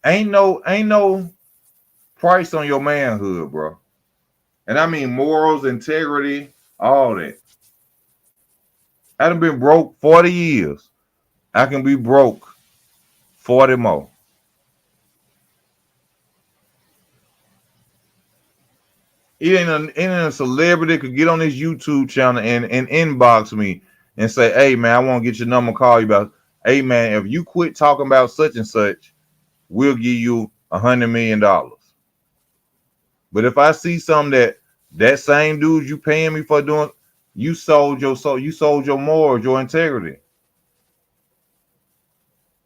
Ain't no price on your manhood, bro. And I mean morals, integrity, all that. I done been broke 40 years. I can be broke 40 more. Ain't a celebrity could get on this YouTube channel and inbox me and say, hey man, I want to get your number, call you about. Hey man, if you quit talking about such and such, we'll give you $100 million. But if I see something that same dude you paying me for doing, you sold your soul, you sold your morals, your integrity.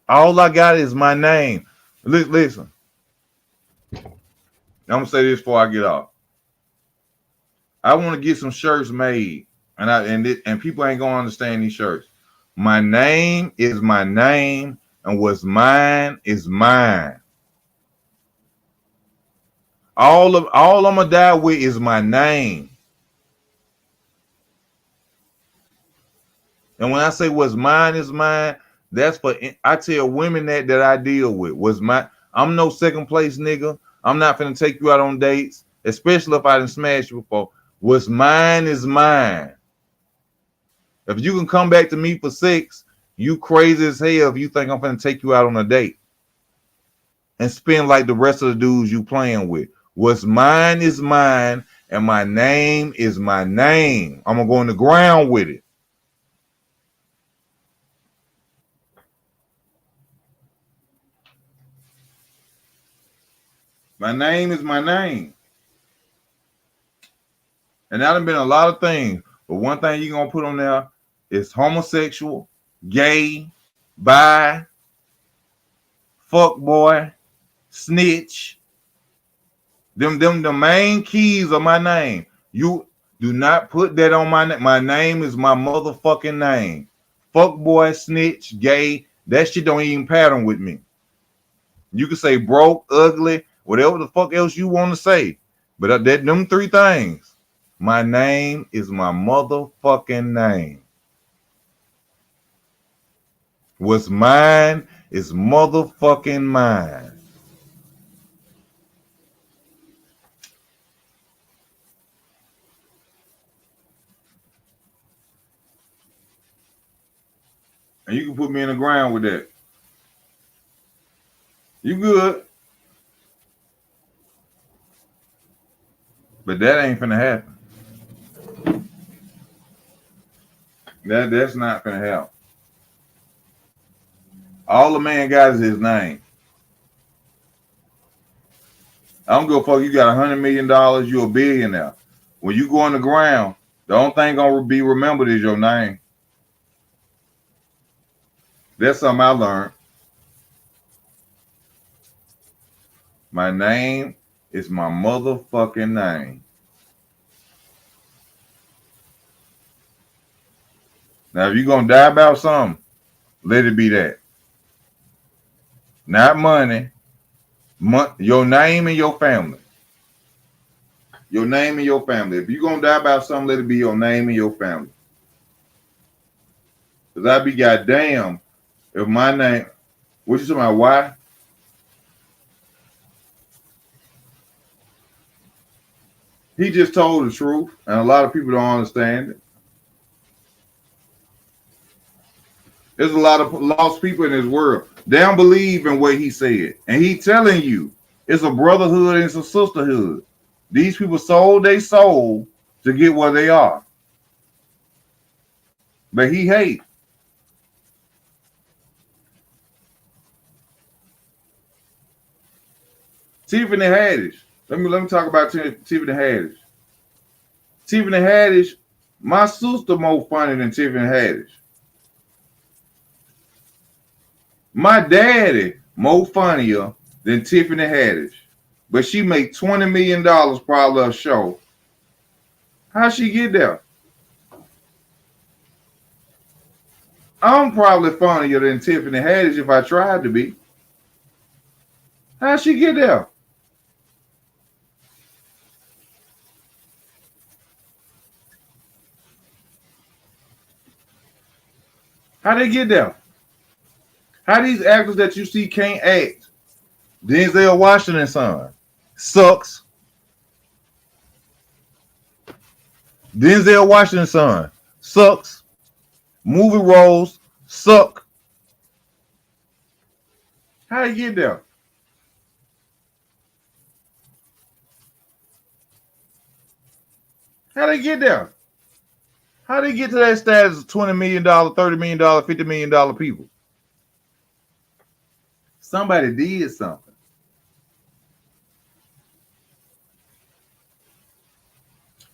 All I got is my name. Listen, I'm gonna say this before I get off. I want to get some shirts made, and people ain't gonna understand these shirts. My name is my name, and what's mine is mine. All I'm gonna die with is my name. And when I say what's mine is mine, that's for I tell women that I deal with. What's my I'm no second place nigga. I'm not finna take you out on dates, especially if I didn't smash you before. What's mine is mine. If you can come back to me for sex, you crazy as hell if you think I'm gonna take you out on a date and spend like the rest of the dudes you playing with. What's mine is mine, and my name is my name. I'm gonna go on the ground with it. My name is my name. And that done been a lot of things. But one thing you're gonna put on there is homosexual, gay, bi, fuck boy, snitch. Them the main keys of my name. You do not put that on my name. My name is my motherfucking name. Fuck boy, snitch, gay. That shit don't even pattern with me. You can say broke, ugly, whatever the fuck else you want to say. But that them three things. My name is my motherfucking name. What's mine is motherfucking mine. And you can put me in the ground with that. You good. But that ain't finna happen. That's not finna happen. All the man got is his name. I don't give a fuck. You got $100 million, you're a billionaire. When you go on the ground, the only thing gonna be remembered is your name. That's something I learned. My name is my motherfucking name. Now, if you're gonna die about something, let it be that. Not money. Your name and your family. Your name and your family. If you're gonna die about something, let it be your name and your family. Cause I'd be goddamn if my name. What you talking about? Why? He just told the truth, and a lot of people don't understand it. There's a lot of lost people in this world. They don't believe in what he said, and he telling you it's a brotherhood and it's a sisterhood. These people sold their soul to get where they are, but he hate. Tiffany Haddish. Let me talk about Tiffany Haddish. Tiffany Haddish, my sister more funny than Tiffany Haddish. My daddy more funnier than Tiffany Haddish. But she make $20 million probably a show. How she get there? I'm probably funnier than Tiffany Haddish if I tried to be. How she get there? How they get there? How these actors that you see can't act? Denzel Washington's son sucks. Denzel Washington's son sucks. Movie roles suck. How they get there? How they get there? How they get to that status of $20 million, $30 million, $50 million people? Somebody did something.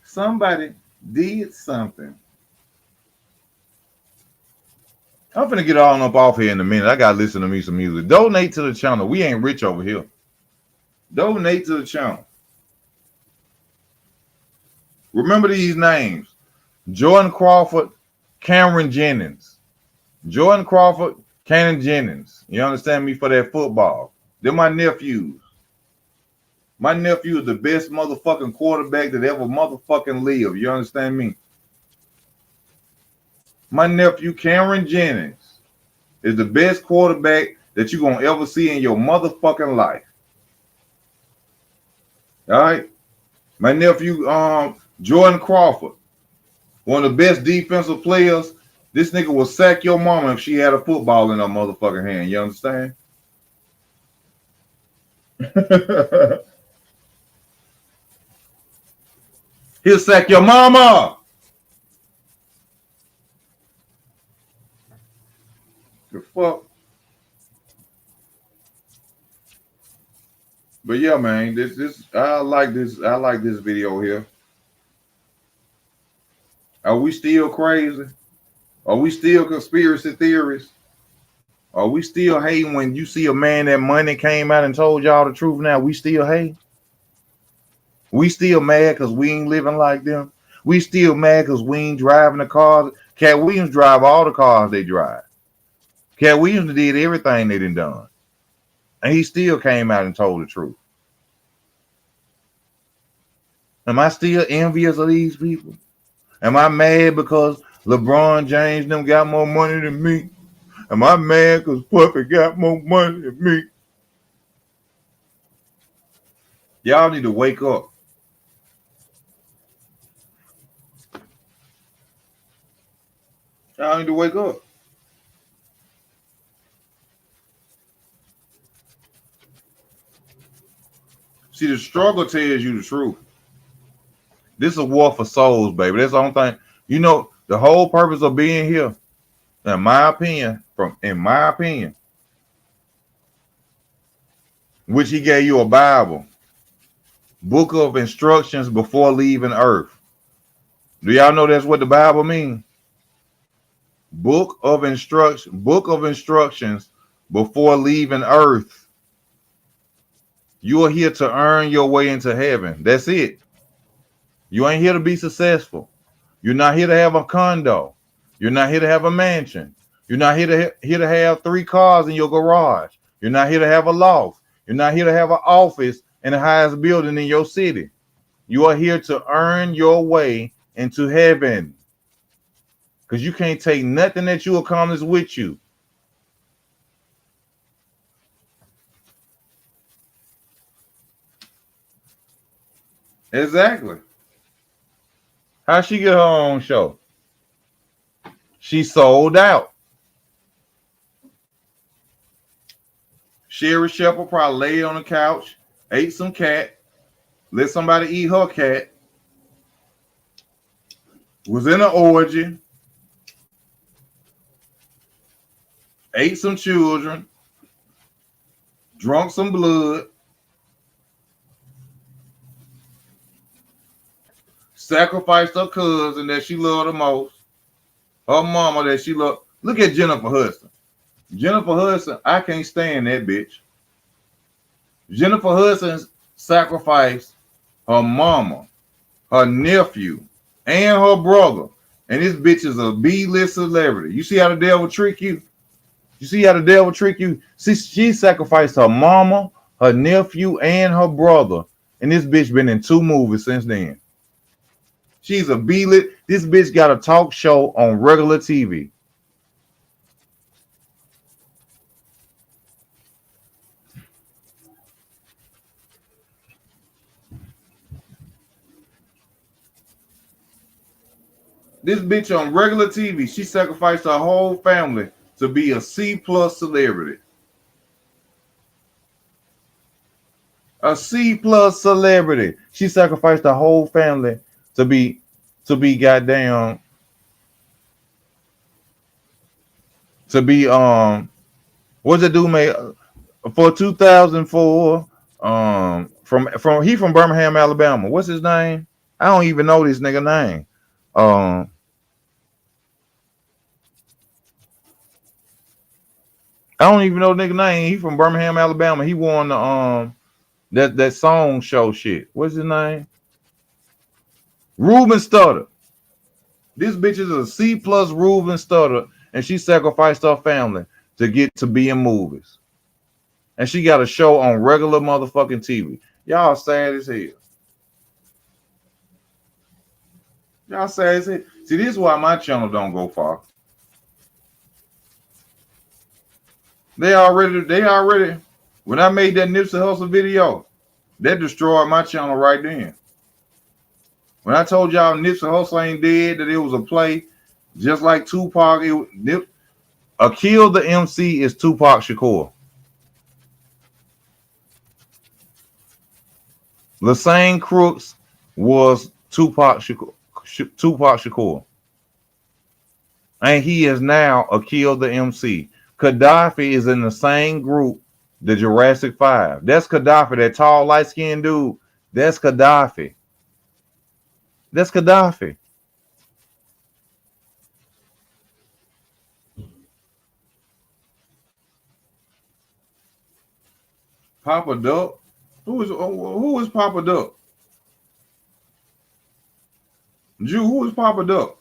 Somebody did something. I'm finna get all up off here in a minute. I gotta listen to me some music. Donate to the channel. We ain't rich over here. Donate to the channel. Remember these names: Jordan Crawford, Cameron Jennings. Jordan Crawford, Cameron Jennings. You understand me, for that football? They're my nephews. My nephew is the best motherfucking quarterback that ever motherfucking lived. You understand me? My nephew, Cameron Jennings, is the best quarterback that you're gonna ever see in your motherfucking life. All right? My nephew, Jordan Crawford, one of the best defensive players. This nigga will sack your mama if she had a football in her motherfucking hand. You understand? He'll sack your mama. The fuck? But yeah, man, this I like this. I like this video here. Are we still crazy? Are we still conspiracy theorists? Are we still hating when you see a man that money came out and told y'all the truth? Now we still hate. We still mad because we ain't living like them. We still mad because we ain't driving the cars. Katt Williams drive all the cars they drive. Katt Williams did everything they done. And he still came out and told the truth. Am I still envious of these people? Am I mad because LeBron James them got more money than me? Am I mad because Puffy got more money than me? Y'all need to wake up. Y'all need to wake up. See, the struggle tells you the truth. This is a war for souls, baby. That's the only thing. You know, the whole purpose of being here, in my opinion, which he gave you a Bible, book of instructions before leaving earth. Do y'all know that's what the Bible means? Book of instructions before leaving earth. You are here to earn your way into heaven. That's it. You ain't here to be successful. You're not here to have a condo. You're not here to have a mansion. You're not here to have 3 cars in your garage. You're not here to have a loft. You're not here to have an office in the highest building in your city. You are here to earn your way into heaven. Because you can't take nothing that you accomplish with you. Exactly. How she get her own show? She sold out. Sherry Shepherd probably laid on the couch, ate some cat, let somebody eat her cat, was in an orgy, ate some children, drunk some blood, sacrificed her cousin that she loved the most, her mama that she loved. Look at Jennifer Hudson. Jennifer Hudson, I can't stand that bitch. Jennifer Hudson sacrificed her mama, her nephew, and her brother. And this bitch is a B-list celebrity. You see how the devil trick you? You see how the devil trick you? See, she sacrificed her mama, her nephew, and her brother. And this bitch been in 2 movies since then. She's a B-list. This bitch got a talk show on regular TV. This bitch on regular TV, she sacrificed her whole family to be a C-plus celebrity. A C-plus celebrity. She sacrificed her whole family to be goddamn to be what's it do made for 2004 from he from Birmingham, Alabama. What's his name? I don't even know this nigga name. I don't even know the nigga name. He from Birmingham, Alabama. He won the that song show shit. What's his name? Ruben Studdard. This bitch is a C-plus Ruben Studdard, and she sacrificed her family to get to be in movies. And she got a show on regular motherfucking TV. Y'all sad as hell. Y'all sad as hell. See, this is why my channel don't go far. They already, when I made that Nipsey Hussle video, that destroyed my channel right then. When I told y'all Nipsey Hussle ain't dead, that it was a play, just like Tupac, Kill the MC is Tupac Shakur. Lassane Crooks was Tupac Shakur. And he is now Kill the MC. Gaddafi is in the same group The Jurassic 5. That's Gaddafi, that tall, light-skinned dude. That's Gaddafi. That's Gaddafi. Papa Duck. Who is Papa Duck? Jew, who is Papa Duck?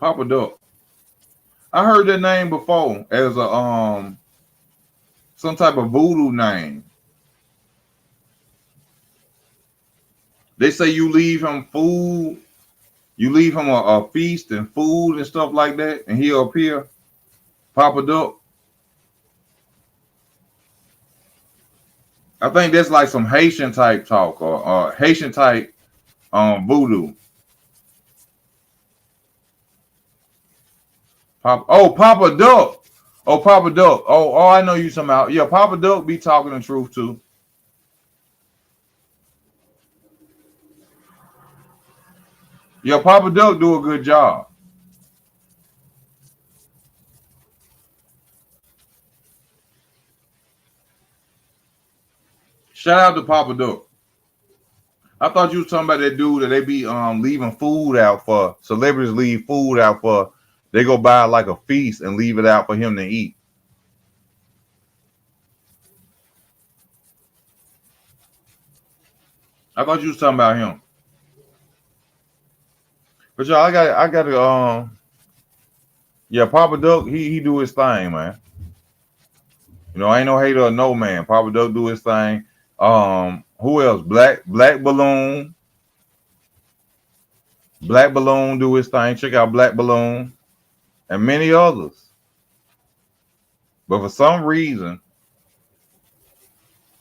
Papa Duck. I heard that name before as a some type of voodoo name. They say you leave him food, you leave him a feast and food and stuff like that, and he'll appear. Papa Duck. I think that's like some Haitian type talk or Haitian type voodoo. Papa Duck. Oh, Papa Duck. Oh, I know you somehow. Yeah, Papa Duck be talking the truth too. Yeah, Papa Duck do a good job. Shout out to Papa Duck. I thought you was talking about that dude that they be leaving food out for. Celebrities leave food out for. They go buy like a feast and leave it out for him to eat. I thought you was talking about him. But y'all, I got to yeah, Papa Duck, he do his thing, man. You know, I ain't no hater or no man. Papa Duck do his thing. Who else? Black Balloon. Black Balloon do his thing. Check out Black Balloon and many others. But for some reason,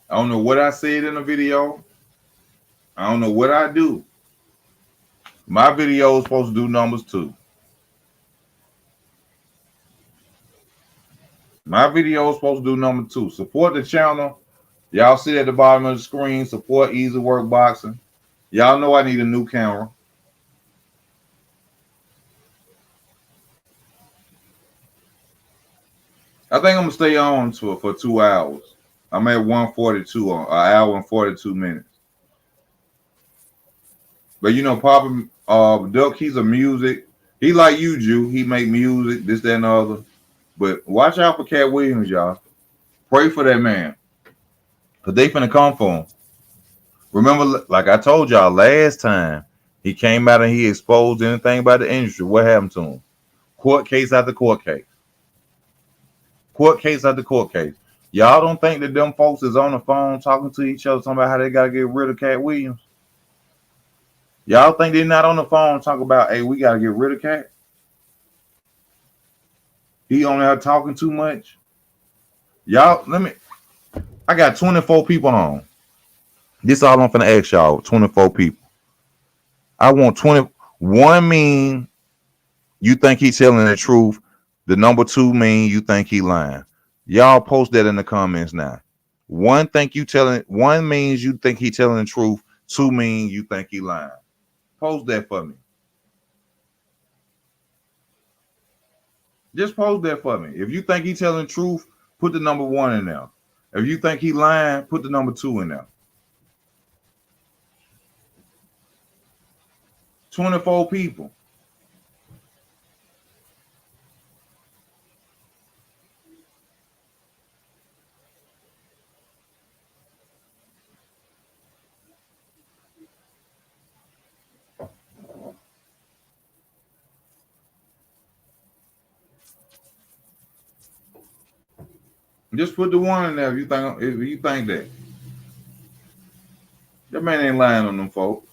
I don't know what I said in the video. I don't know what I do. My video is supposed to do numbers too. My video is supposed to do number 2. Support the channel. Y'all see at the bottom of the screen, support Easy Work Boxing. Y'all know I need a new camera. I think I'm going to stay on for 2 hours. I'm at 142, an hour and 42 minutes. But you know, Papa Duck, he's a music. He like you, Jew. He make music, this, that, and the other. But watch out for Katt Williams, y'all. Pray for that man. Because they finna come for him. Remember, like I told y'all last time, he came out and he exposed anything about the industry. What happened to him? Court case after court case. Court case after court case. Y'all don't think that them folks is on the phone talking to each other, talking about how they got to get rid of Katt Williams? Y'all think they're not on the phone talking about, hey, we got to get rid of Katt? He on there talking too much? Y'all, I got 24 people on. This all I'm finna ask y'all, 24 people. I want 21 mean you think he's telling the truth. The number 2 mean you think he lying. Y'all post that in the comments now. One means you think he telling the truth. 2 mean you think he lying. Post that for me. Just post that for me. If you think he telling the truth, put the number 1 in there. If you think he lying, put the number 2 in there. 24 people. Just put the 1 in there if you think that. That man ain't lying on them folks.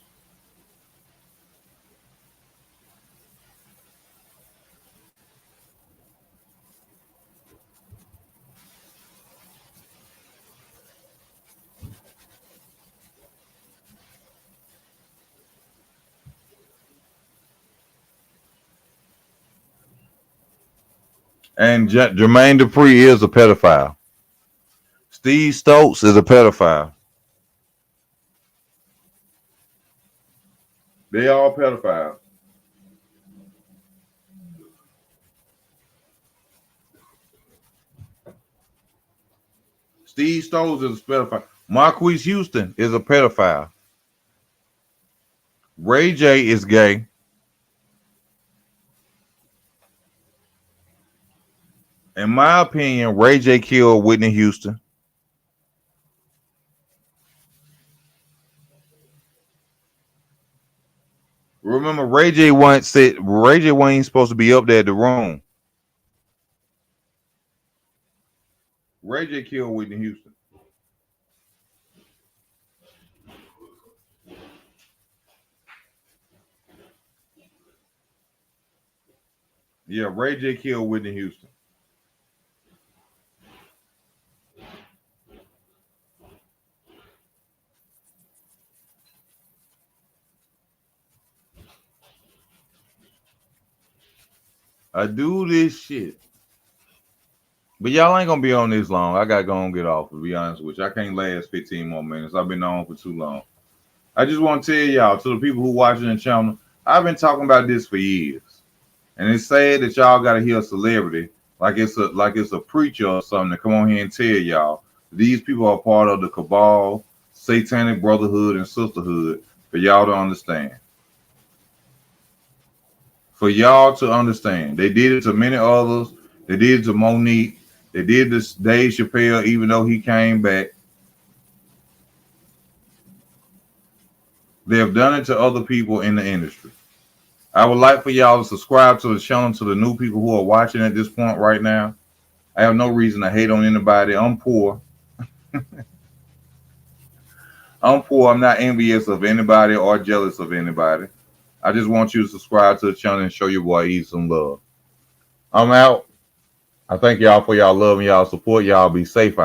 And Jermaine Dupri is a pedophile. Steve Stokes is a pedophile. They all pedophiles. Steve Stoltz is a pedophile. Marquise Houston is a pedophile. Ray J is gay. In my opinion, Ray J killed Whitney Houston. Remember, Ray J once said Ray J wasn't supposed to be up there at the room. Ray J killed Whitney Houston. Yeah, Ray J killed Whitney Houston. I do this shit. But y'all ain't gonna be on this long. I gotta go and get off, to be honest with you. I can't last 15 more minutes. I've been on for too long. I just want to tell y'all, to the people who watching the channel, I've been talking about this for years. And it's sad that y'all gotta hear a celebrity like it's a preacher or something to come on here and tell y'all these people are part of the Kabal, Satanic Brotherhood, and Sisterhood for y'all to understand. For y'all to understand. They did it to many others. They did it to Monique. They did this Dave Chappelle, even though he came back. They have done it to other people in the industry. I would like for y'all to subscribe to the channel, to the new people who are watching at this point right now. I have no reason to hate on anybody. I'm poor. I'm poor. I'm not envious of anybody or jealous of anybody. I just want you to subscribe to the channel and show your boy E some love. I'm out. I thank y'all for y'all love and y'all support. Y'all be safe out.